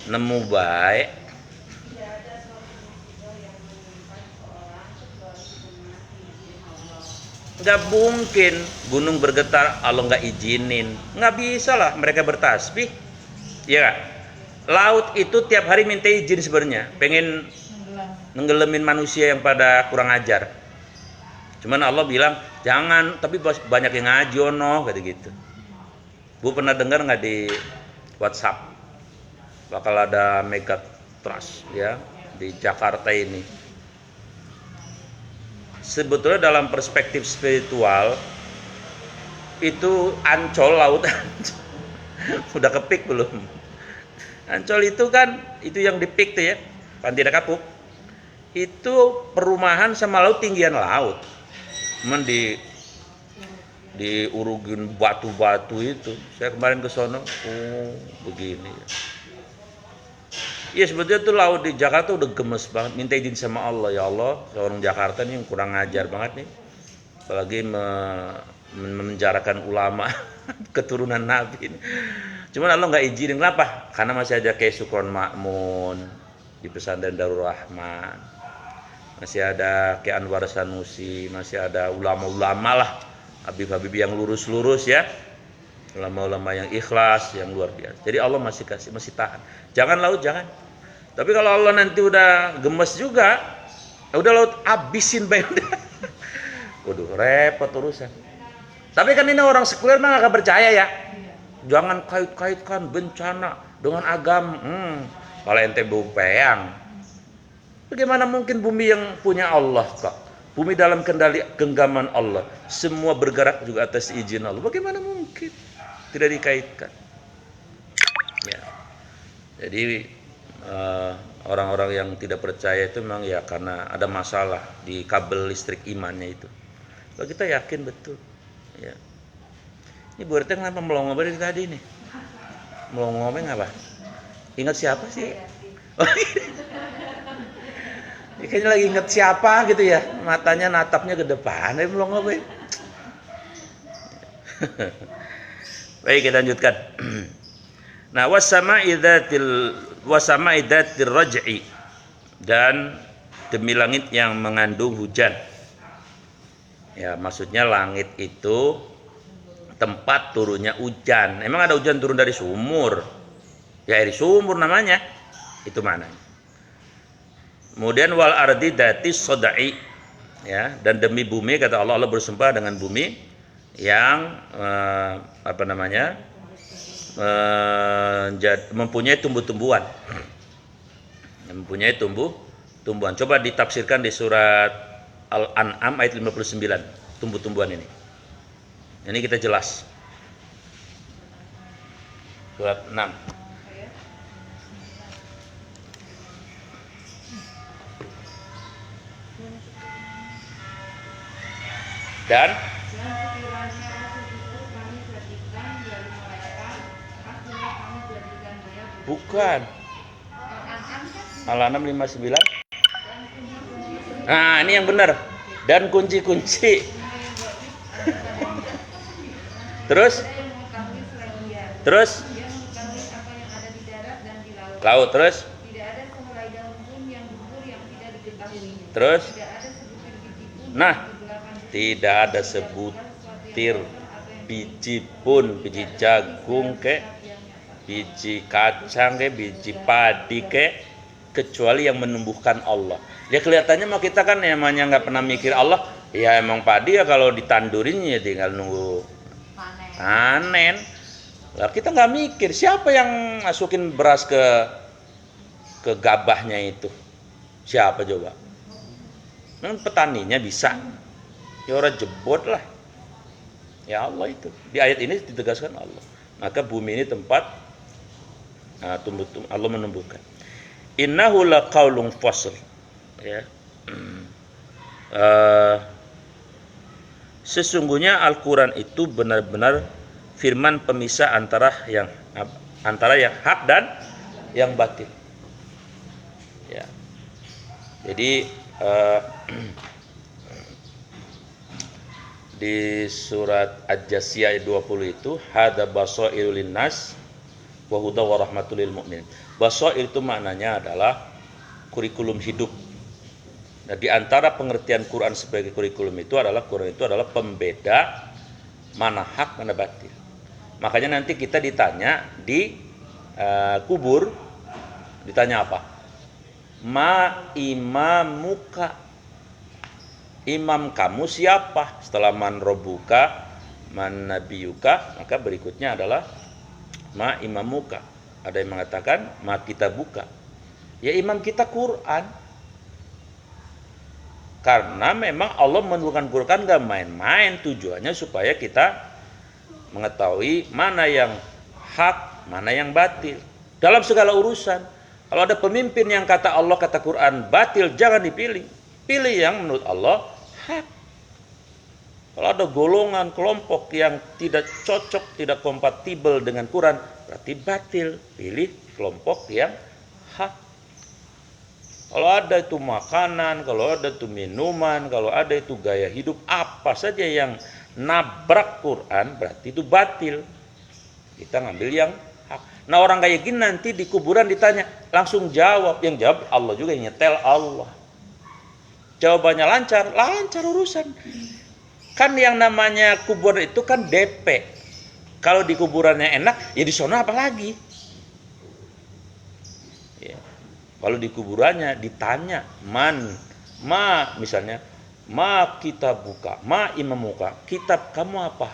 Nemu baik. Nggak mungkin gunung bergetar Allah nggak izinin. Nggak bisa lah mereka bertasbih. Iya gak? Laut itu tiap hari minta izin sebenarnya. Pengen nenggelemin manusia yang pada kurang ajar. Cuman Allah bilang jangan, tapi banyak yang ngaji ono kata gitu. Bu pernah dengar nggak di WhatsApp bakal ada mega trust ya di Jakarta ini. Sebetulnya dalam perspektif spiritual itu Ancol, laut Ancol. Udah kepik belum? Ancol itu kan itu yang dipik tuh ya, Pantai Kapuk. Itu perumahan sama laut tinggian laut. Cuman diurugin batu-batu itu. Saya kemarin ke sono, begini. Ya sebetulnya tuh laut di Jakarta udah gemes banget. Minta izin sama Allah, ya Allah, orang Jakarta nih yang kurang ngajar banget nih. Apalagi memenjarakan ulama keturunan Nabi ini. Cuman Allah nggak izinin. Kenapa? Karena masih ada kayak Sukron Makmun di pesantren Darul Rahman. Masih ada kayak Anwar Sanusi, masih ada ulama-ulama lah, habib-habib yang lurus-lurus ya, ulama-ulama yang ikhlas, yang luar biasa. Jadi Allah masih kasih, masih tahan. Jangan laut, jangan. Tapi kalau Allah nanti udah gemes juga, udah laut abisin baik udah. Waduh, repot urusan. Tapi kan ini orang sekuler mah gak percaya ya. Jangan kait-kaitkan bencana dengan agama. Kalau ente bau peyang. Bagaimana mungkin bumi yang punya Allah kok? Bumi dalam kendali genggaman Allah. Semua bergerak juga atas izin Allah. Bagaimana mungkin? Tidak dikaitkan. Ya. Jadi orang-orang yang tidak percaya itu memang ya karena ada masalah di kabel listrik imannya itu. Kalau kita yakin betul. Ya. Ini Bu RT kenapa melongo dari tadi nih? Melongo apa? Ingat siapa sih? Kayaknya lagi inget siapa gitu ya, matanya natapnya ke depan, belum ngapain. Baik, kita lanjutkan. Nah, wasama idzatir raj'i, dan demi langit yang mengandung hujan. Ya, maksudnya langit itu tempat turunnya hujan. Emang ada hujan turun dari sumur? Ya air sumur namanya. Itu maknanya. Kemudian wal ardi dati sodai, ya, dan demi bumi kata Allah, Allah bersumpah dengan bumi yang mempunyai tumbuh-tumbuhan, mempunyai tumbuhan. Coba ditafsirkan di surat Al-An'am ayat 59, tumbuh-tumbuhan ini. Ini kita jelas. Surat 6. Dan sekiranya Rasul itu kami jadikan dari mereka, pastilah kami jadikan dia bukan Al-An'am Al-An'am 59. Nah, ini yang benar. Dan kunci-kunci. Terus? Terus? Dia mengetahui apa yang ada di darat dan di laut. Laut, terus? Tidak ada sehelai daun pun yang gugur yang tidak diketahuinya. Terus? Tidak ada sebutir biji pun Nah, yang di belakang bumi. tidak ada sebutir biji pun, biji jagung ke, biji kacang ke, biji padi ke, kecuali yang menumbuhkan Allah. Ya kelihatannya mah kita kan namanya nggak pernah mikir Allah. Ya emang padi ya kalau ditandurin ya tinggal nunggu panen. Lah kita nggak mikir siapa yang masukin beras ke gabahnya itu. Siapa coba? Memang petaninya bisa. Ya orang jebot lah. Ya Allah itu. Di ayat ini ditegaskan Allah. Maka bumi ini tempat Allah menumbuhkan. Innahu laqaulun fasl. Ya. Sesungguhnya Al-Quran itu benar-benar firman pemisah antara yang hak dan yang batil. Ya. Jadi di surat Aj-Jasiyah ayat 20 itu hada basairul linnas wa huda wa rahmatul lil mu'minin. Basair itu maknanya adalah kurikulum hidup. Nah, di antara pengertian Quran sebagai kurikulum itu adalah Quran itu adalah pembeda mana hak mana batil. Makanya nanti kita ditanya di kubur, ditanya apa? Ma imamuka, imam kamu siapa? Setelah man robuka, man nabiyuka, maka berikutnya adalah ma imamuka. Ada yang mengatakan ma kita buka. Ya imam kita Quran. Karena memang Allah menurunkan Quran gak main-main, tujuannya supaya kita mengetahui mana yang hak, mana yang batil. Dalam segala urusan, kalau ada pemimpin yang kata Allah, kata Quran batil, jangan dipilih. Pilih yang menurut Allah hak. Kalau ada golongan, kelompok yang tidak cocok, tidak kompatibel dengan Quran, berarti batil. Pilih kelompok yang hak. Kalau ada itu makanan, kalau ada itu minuman, kalau ada itu gaya hidup, apa saja yang nabrak Quran, berarti itu batil. Kita ngambil yang hak. Nah orang kayak gini nanti di kuburan ditanya, langsung jawab. Yang jawab Allah juga, yang nyetel Allah. Jawabannya lancar urusan. Kan yang namanya kuburan itu kan DP. Kalau di kuburannya enak, ya di sana apa lagi? Kalau di kuburannya ditanya misalnya ma kita buka, ma imamuka, kitab kamu apa?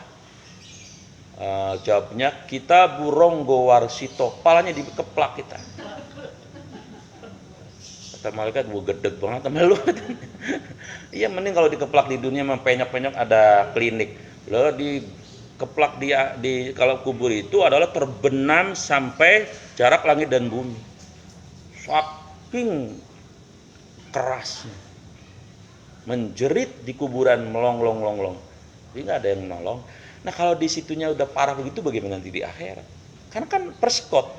Jawabnya kita Buronggo Warsito, palanya dikeplak kita. Kata malaikat, gua gedeg banget sama lu. Iya mending kalau dikeplak di dunia mah penyok-penyok ada klinik. Lo dikeplak di kalau kubur itu adalah terbenam sampai jarak langit dan bumi. Saking kerasnya, menjerit di kuburan melong. Jadi nggak ada yang menolong. Nah kalau di situnya udah parah begitu, bagaimana nanti di akhirat? Karena kan perskot.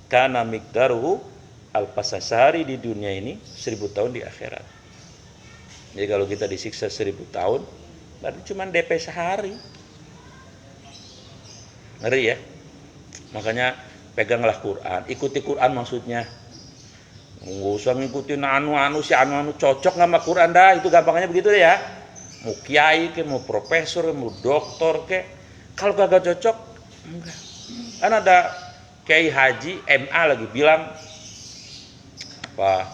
Karena mikdaruhu al-pasasari di dunia ini 1000 tahun di akhirat. Jadi kalau kita disiksa 1000 tahun, berarti cuma DP sehari. Ngeri ya? Makanya peganglah Quran, ikuti Quran maksudnya. Nggak usah ngikutin anu cocok nggak sama Quran dah, itu gampangnya begitu deh ya. Mau kiai ke, mau profesor, mau doktor ke, kalau kagak cocok enggak. Kan ada Kiai Haji MA lagi bilang apa,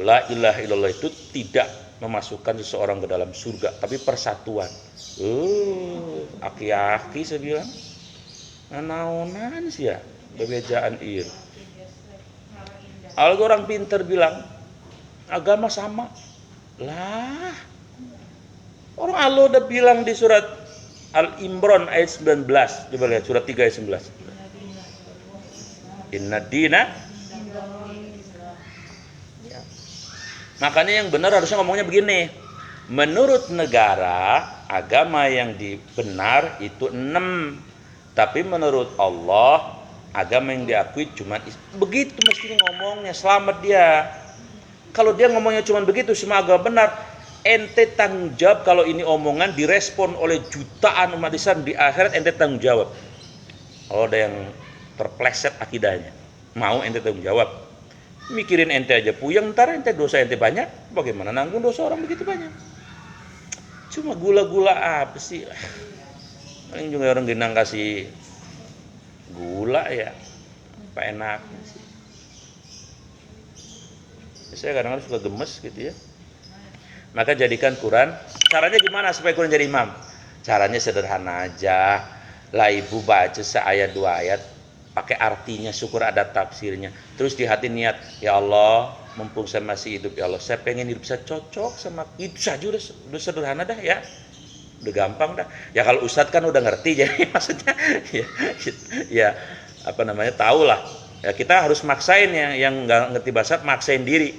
la ilaha illallah itu tidak memasukkan seseorang ke dalam surga, tapi persatuan. Aki-aki saya bilang, naonan sih ya, bebejaan ieu. Kalau orang pinter bilang agama sama. Lah, orang Allah udah bilang di surat Al-Imran ayat 19. Coba lihat surat 3 ayat 11. Inna dina. Makanya yang benar harusnya ngomongnya begini. Menurut negara, agama yang benar itu 6. Tapi menurut Allah, agama yang diakui cuma begitu mesti ngomongnya, selamat dia. Kalau dia ngomongnya cuma begitu, semua agama benar, ente tanggung jawab kalau ini omongan direspon oleh jutaan umat Islam di akhirat, ente tanggung jawab. Kalau ada yang terpleset akidahnya, mau ente tanggung jawab. Mikirin ente aja puyeng, ntar ente dosa ente banyak, bagaimana nanggung dosa orang begitu banyak? Cuma gula-gula apa sih? Paling juga orang genang kasih gula ya, apa enaknya sih? Saya kadang-kadang suka gemes gitu ya. Maka jadikan Quran. Caranya gimana supaya Quran jadi imam? Caranya sederhana aja. Lah ibu baca seayat 2 ayat, pakai artinya, syukur ada tafsirnya. Terus di hati niat, ya Allah, mumpung saya masih hidup, ya Allah, saya pengen hidup saya cocok sama itu saja, udah sederhana dah ya. Udah gampang dah. Ya kalau ustadz kan udah ngerti, jadi maksudnya ya apa namanya, tahu lah. Ya kita harus maksain yang nggak ngerti bahasa, maksain diri.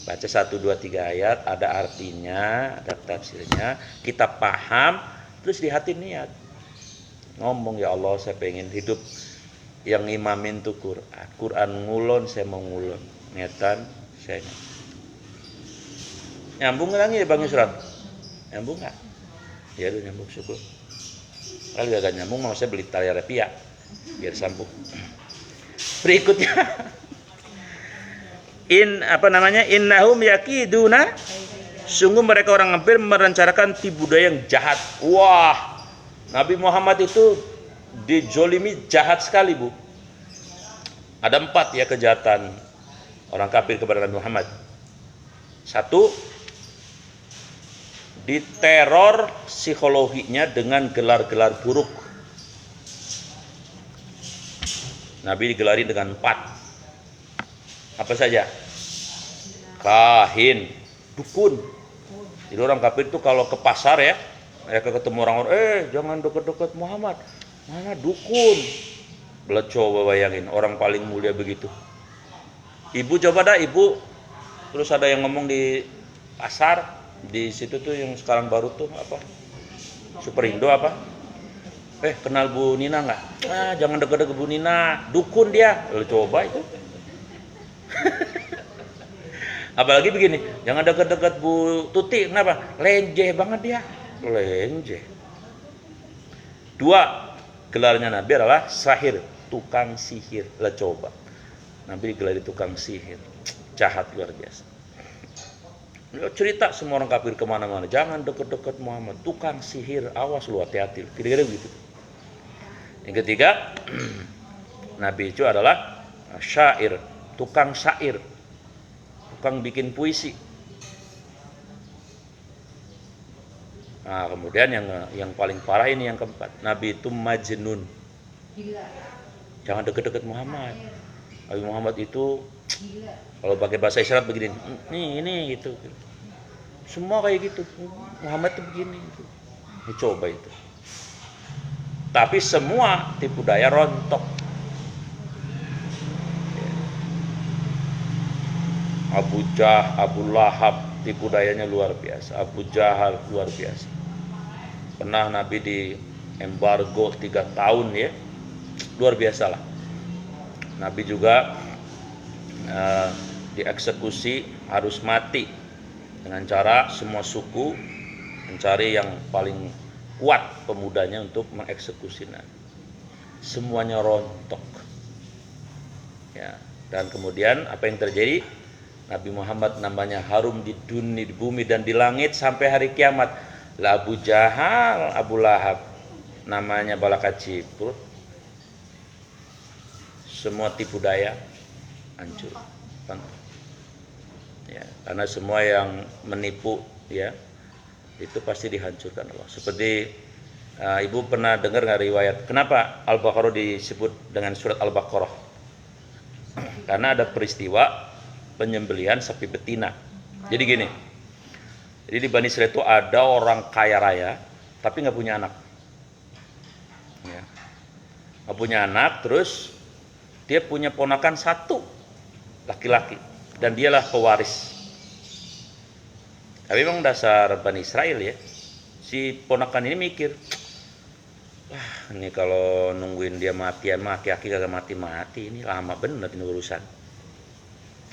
Baca 1, 2, 3 ayat, ada artinya, ada tafsirnya, kita paham, terus di hati niat. Ngomong, ya Allah, saya pengen hidup yang imamin tuh Quran. Quran ngulon, saya mau ngulon. Ngetan, saya nyambung lagi ya Bang Yusran? Nyambung nggak? Ya udah nyambung, syukur. Kalau gak nyambung, mau saya beli tali repia biar sambung. Berikutnya, innahum yakiduna, sungguh mereka orang kafir merencanakan tipu daya yang jahat. Wah, Nabi Muhammad itu dijolimi jahat sekali, Bu. Ada 4 ya kejahatan orang kafir kepada Nabi Muhammad. 1, diteror psikologinya dengan gelar-gelar buruk. Nabi digelari dengan 4. Apa saja? Kahin, dukun. Jadi orang kafir itu kalau ke pasar ya, mereka ketemu orang-orang, jangan deket-deket Muhammad. Mana dukun. Bela coba bayangin, orang paling mulia begitu. Ibu coba dah, ibu. Terus ada yang ngomong di pasar, di situ tuh yang sekarang baru tuh apa? Superindo apa? Kenal Bu Nina nggak? Jangan deket-deket Bu Nina, dukun dia. Lo coba itu. Apalagi begini, jangan deket-deket Bu Tuti, kenapa? Lenjeh banget dia. Lenjeh. 2, gelarnya Nabi adalah sahir, tukang sihir. Lo coba. Nabi digelari tukang sihir. Jahat luar biasa. Cerita semua orang kafir kemana-mana, jangan deket-deket Muhammad, tukang sihir, awas lu, hati-hati. Kira-kira begitu. Yang ketiga, Nabi itu adalah syair, tukang syair, tukang bikin puisi. Nah, kemudian yang paling parah ini yang keempat, Nabi itu majnun. Jangan deket-deket Muhammad. Nabi Muhammad itu kalau pakai bahasa isyarat begini, ini gitu. Semua kayak gitu. Muhammad itu begini gitu. Coba itu. Tapi semua tipu daya rontok. Abu Lahab tipu dayanya luar biasa. Abu Jahal luar biasa. Pernah Nabi di embargo 3 tahun ya. Luar biasa lah. Nabi juga dieksekusi, harus mati dengan cara semua suku mencari yang paling kuat pemudanya untuk mengeksekusi Nabi. Semuanya rontok. Ya, dan kemudian apa yang terjadi? Nabi Muhammad namanya harum di dunia, di bumi dan di langit sampai hari kiamat. Lah Abu Jahal, Abu Lahab namanya balaka ciprut. semua tipu daya hancur. Ya, karena semua yang menipu ya itu pasti dihancurkan Allah. Seperti ibu pernah dengar nggak riwayat kenapa Al-Baqarah disebut dengan surat Al-Baqarah? Karena ada peristiwa penyembelihan sapi betina. Jadi gini, jadi di Bani Israil itu ada orang kaya raya tapi nggak punya anak. Ya. Nggak punya anak, terus dia punya ponakan satu laki-laki dan dialah pewaris. Tapi memang dasar Bani Israil ya, si ponakan ini mikir, wah ini kalau nungguin dia mati aki-aki kagak mati-mati, ini lama bener ini urusan.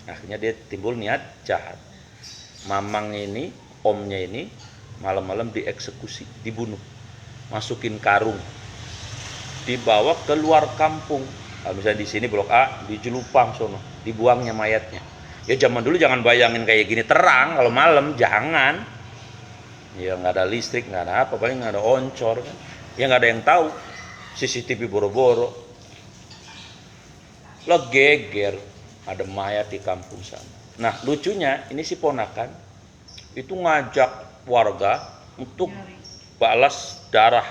Akhirnya dia timbul niat jahat. Mamang ini, omnya ini malam-malam dieksekusi, dibunuh, masukin karung, dibawa ke luar kampung. Kalau misalnya di sini Blok A, di Jelupang sono, dibuangnya mayatnya. Ya zaman dulu jangan bayangin kayak gini terang, kalau malam jangan. Ya nggak ada listrik, nggak ada apa, paling nggak ada oncor kan. Ya nggak ada yang tahu. CCTV boro-boro. Lo geger, ada mayat di kampung sana. Nah lucunya ini si ponakan itu ngajak warga untuk balas darah,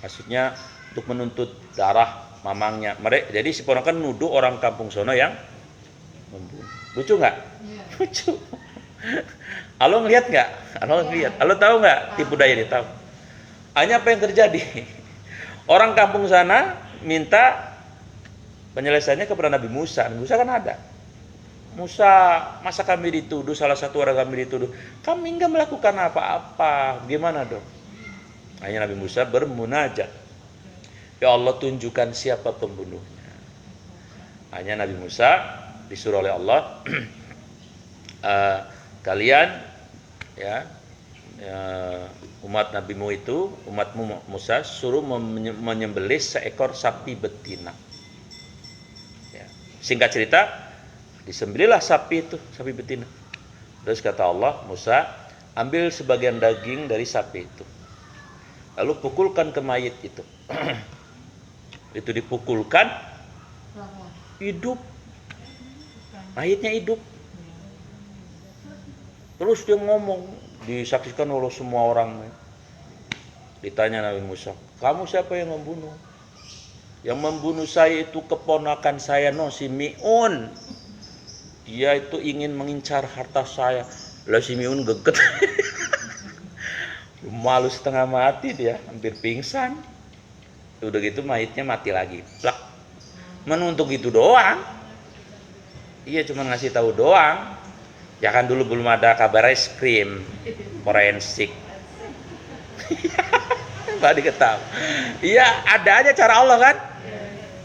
maksudnya untuk menuntut darah mamangnya. Jadi si ponakan nuduh orang kampung sono yang membunuh. Lucu nggak? Ya. Lucu. Alo ngeliat nggak? Alo ngeliat. Alo tahu nggak tipu daya dia tahu. Hanya apa yang terjadi? Orang kampung sana minta penyelesaiannya kepada Nabi Musa. Nabi Musa kan ada. Musa, masa kami dituduh, salah satu orang kami dituduh, kami nggak melakukan apa-apa. Gimana dong? Hanya Nabi Musa bermunajat. Ya Allah, tunjukkan siapa pembunuhnya. Hanya Nabi Musa disuruh oleh Allah, kalian ya, umat Nabimu itu, umatmu Musa, suruh menyembelih seekor sapi betina. Ya. Singkat cerita, disembelihlah sapi itu, sapi betina. Terus kata Allah, Musa, ambil sebagian daging dari sapi itu, lalu pukulkan ke mayit itu. Itu dipukulkan, hidup. Mayitnya hidup. Terus dia ngomong, disaksikan oleh semua orang. Ditanya Nabi Musa, kamu siapa yang membunuh? Yang membunuh saya itu keponakan saya, si Mi'un. Dia itu ingin mengincar harta saya. Lah si Mi'un geget. Malu setengah mati dia, hampir pingsan. Udah gitu mayitnya mati lagi. Plak. Menuntuk itu doang. Iya cuma ngasih tahu doang. Ya kan dulu belum ada kabar reskrim forensik. Nggak diketahui. Iya ada aja cara Allah kan.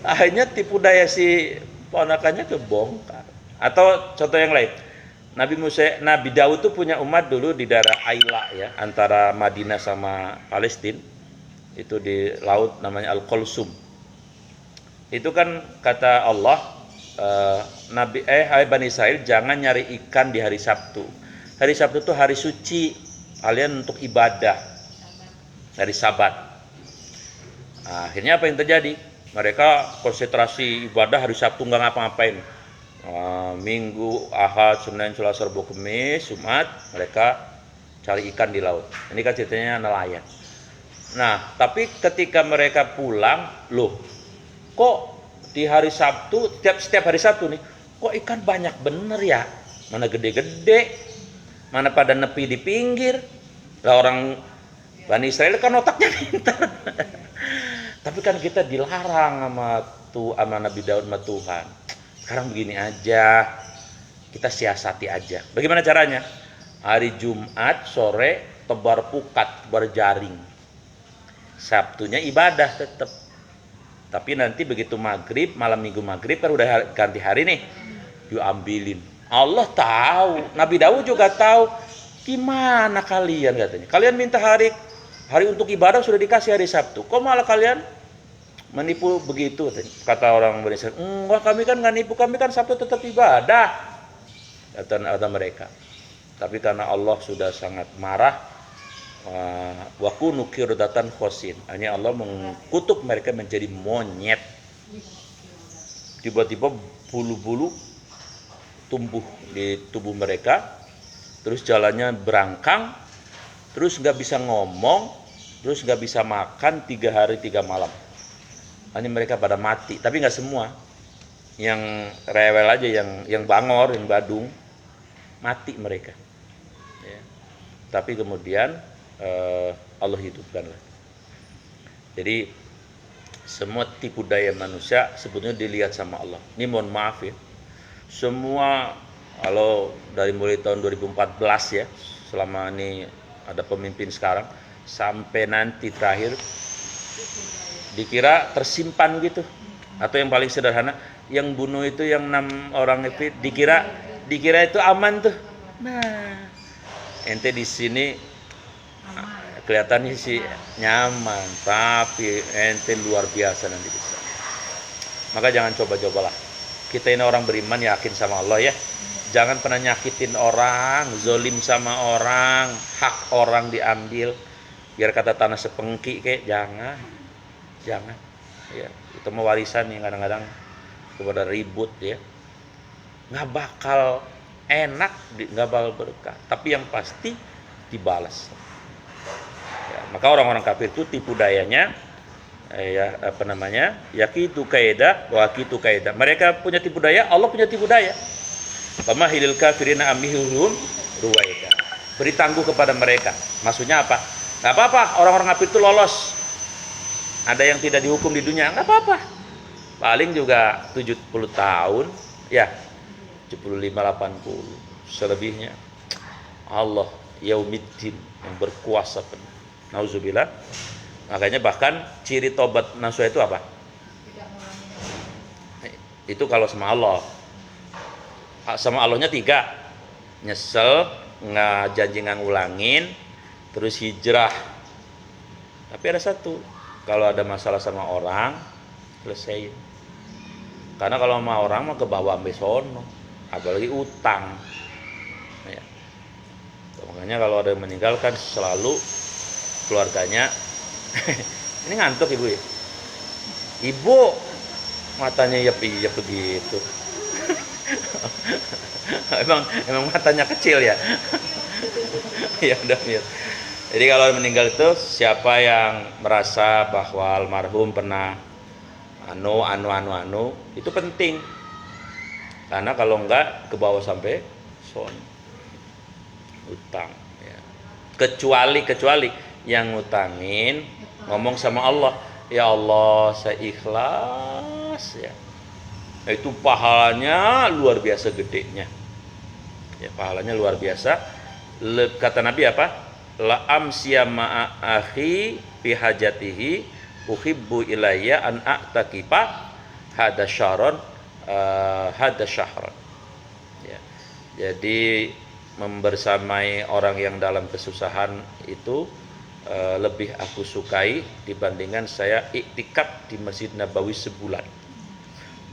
Akhirnya tipu daya si ponakannya kebongkar. Atau contoh yang lain. Nabi Daud tuh punya umat dulu di daerah Aila ya, antara Madinah sama Palestina. Itu di laut namanya Al-Qulsum. Itu kan kata Allah, hai Bani Israil, jangan nyari ikan di hari Sabtu. Hari Sabtu itu hari suci kalian untuk ibadah, hari Sabat. Nah, akhirnya apa yang terjadi? Mereka konsentrasi ibadah hari Sabtu, nggak ngapa-ngapain. Minggu, Ahad, Senin, Selasa, Rabu, Kamis, Jumat mereka cari ikan di laut. Ini kan ceritanya nelayan. Nah, tapi ketika mereka pulang, loh, kok di hari Sabtu, setiap hari Sabtu nih, kok ikan banyak bener ya? Mana gede-gede, mana pada nepi di pinggir. Lah orang Bani Israil kan otaknya pintar. Tapi kan kita dilarang sama Nabi Daud sama Tuhan. Sekarang begini aja, kita siasati aja. Bagaimana caranya? Hari Jumat sore tebar pukat, tebar jaring. Sabtunya ibadah tetap. Tapi nanti begitu maghrib, malam minggu maghrib kan udah ganti hari nih, diambilin. Allah tahu, Nabi Daud juga tahu. Gimana kalian katanya? Kalian minta hari untuk ibadah sudah dikasih hari Sabtu. Kok malah kalian menipu begitu? Kata orang Indonesia, enggak, kami kan nggak nipu, kami kan Sabtu tetap ibadah. Kata mereka. Tapi karena Allah sudah sangat marah, wa kunu qiradatan khosin. Hanya Allah mengutuk mereka menjadi monyet. tiba-tiba bulu-bulu tumbuh di tubuh mereka, terus jalannya berangkang, terus nggak bisa ngomong, terus nggak bisa makan 3 hari 3 malam. Hanya mereka pada mati, tapi nggak semua. Yang rewel aja, yang bangor, yang badung, mati mereka. Ya. Tapi kemudian Allah hidupkan lagi. Jadi semua tipu daya manusia sebetulnya dilihat sama Allah. Ini mohon maaf ya, semua kalau dari mulai tahun 2014 ya, selama ini ada pemimpin sekarang, sampai nanti terakhir dikira tersimpan gitu. Atau yang paling sederhana, yang bunuh itu yang 6 orang itu dikira itu aman tuh. Nah, ente di sini kelihatannya sih nyaman, tapi ente luar biasa nanti bisa. Maka jangan coba-cobalah. Kita ini orang beriman, yakin sama Allah ya. Jangan pernah nyakitin orang, zolim sama orang, hak orang diambil. Biar kata tanah sepengki kayak, jangan. Ya, itu mau warisan yang kadang-kadang kepada ribut ya. Nggak bakal enak, nggak bakal berkah. Tapi yang pasti dibalas. Ya, maka orang-orang kafir itu tipu dayanya yakitu kaida wa akitu kaida. Mereka punya tipu daya, Allah punya tipu daya. Pamahilil kafirina amihum ruwaida. Beri tangguh kepada mereka. Maksudnya apa? Nggak apa-apa orang-orang kafir itu lolos. Ada yang tidak dihukum di dunia, nggak apa-apa. Paling juga 70 tahun, ya 75-80. Selebihnya Allah yaumiddin yang berkuasa penuh. Nauzubillah. Makanya bahkan ciri tobat nasuha itu apa? Itu kalau sama Allah. Sama Allahnya 3. Nyesel, nggak janji nggak ngulangin, terus hijrah. Tapi ada satu, kalau ada masalah sama orang, selesai. Karena kalau sama orang mah ke bawah sampai sono, apalagi utang. Ya. Makanya kalau ada yang meninggalkan selalu keluarganya ini ngantuk ibu ya? Ibu matanya yep begitu. emang matanya kecil ya. Ya udah Mir. Jadi kalau meninggal itu siapa yang merasa bahwa almarhum pernah anu itu penting. Karena kalau enggak ke bawah sampai son utang ya. Kecuali yang ngutangin ngomong sama Allah, ya Allah saya ikhlas ya. Itu pahalanya luar biasa gedenya. Ya, pahalanya luar biasa. Kata Nabi apa? La amsiya ma'a akhi fi hajatihi uhibbu ilayya an a'takifa hada syahran ya. Jadi membersamai orang yang dalam kesusahan itu lebih aku sukai dibandingkan saya iktikaf di Masjid Nabawi sebulan.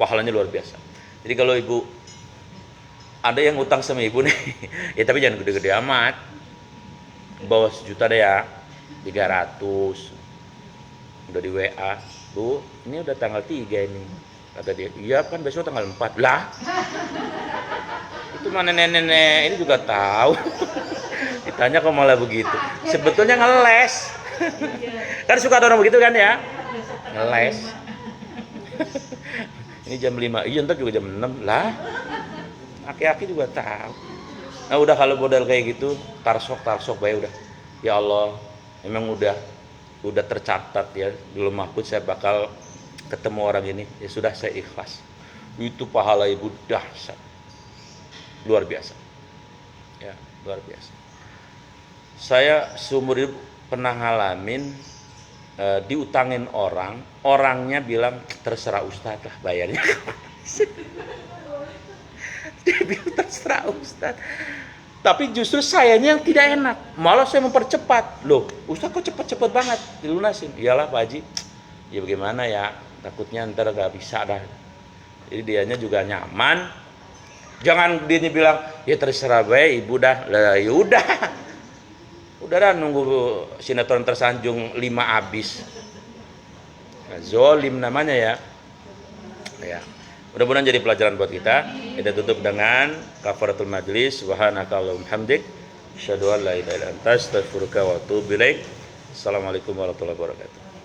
Pahalanya luar biasa. Jadi kalau ibu ada yang utang sama ibu nih, ya tapi jangan gede-gede amat. Bawah 1 juta deh ya, 300. Udah di WA, Bu, ini udah tanggal 3 ini. Kata dia, iya kan besok tanggal 4. Lah, itu mana nenek-nenek ini juga tahu. Ditanya kok malah begitu. Sebetulnya ngeles. Kan suka ada orang begitu kan ya? Ngeles. Ini jam 5, iya ntar juga jam 6 lah. Aki-aki juga tahu. Nah udah kalau modal kayak gitu, tarsok baik udah. Ya Allah, memang udah tercatat ya, belum mahfuz saya bakal ketemu orang ini. Ya sudah saya ikhlas. Itu pahala ibu dahsyat. Luar biasa. Ya, luar biasa. Saya seumur hidup pernah ngalamin diutangin orang, orangnya bilang terserah Ustadz lah bayarnya. Dia bilang terserah Ustadz. Tapi justru sayanya yang tidak enak. Malah saya mempercepat. Loh, Ustadz kok cepet-cepet banget dilunasin? Iyalah Pak Haji. Ya bagaimana ya? Takutnya ntar gak bisa dah. Jadi dianya juga nyaman. Jangan dia bilang, ya terserah baik ibu dah. Lah yaudah. Udah dah nunggu sinetron tersanjung 5 abis. Nah, zolim namanya ya. Ya. Mudah-mudahan jadi pelajaran buat kita. Kita tutup dengan kafaratul majlis. Subhanakallahumma hamdik, asyhadu an la ilaha illa anta, astaghfiruka wa atubu ilaik. Assalamualaikum warahmatullahi wabarakatuh.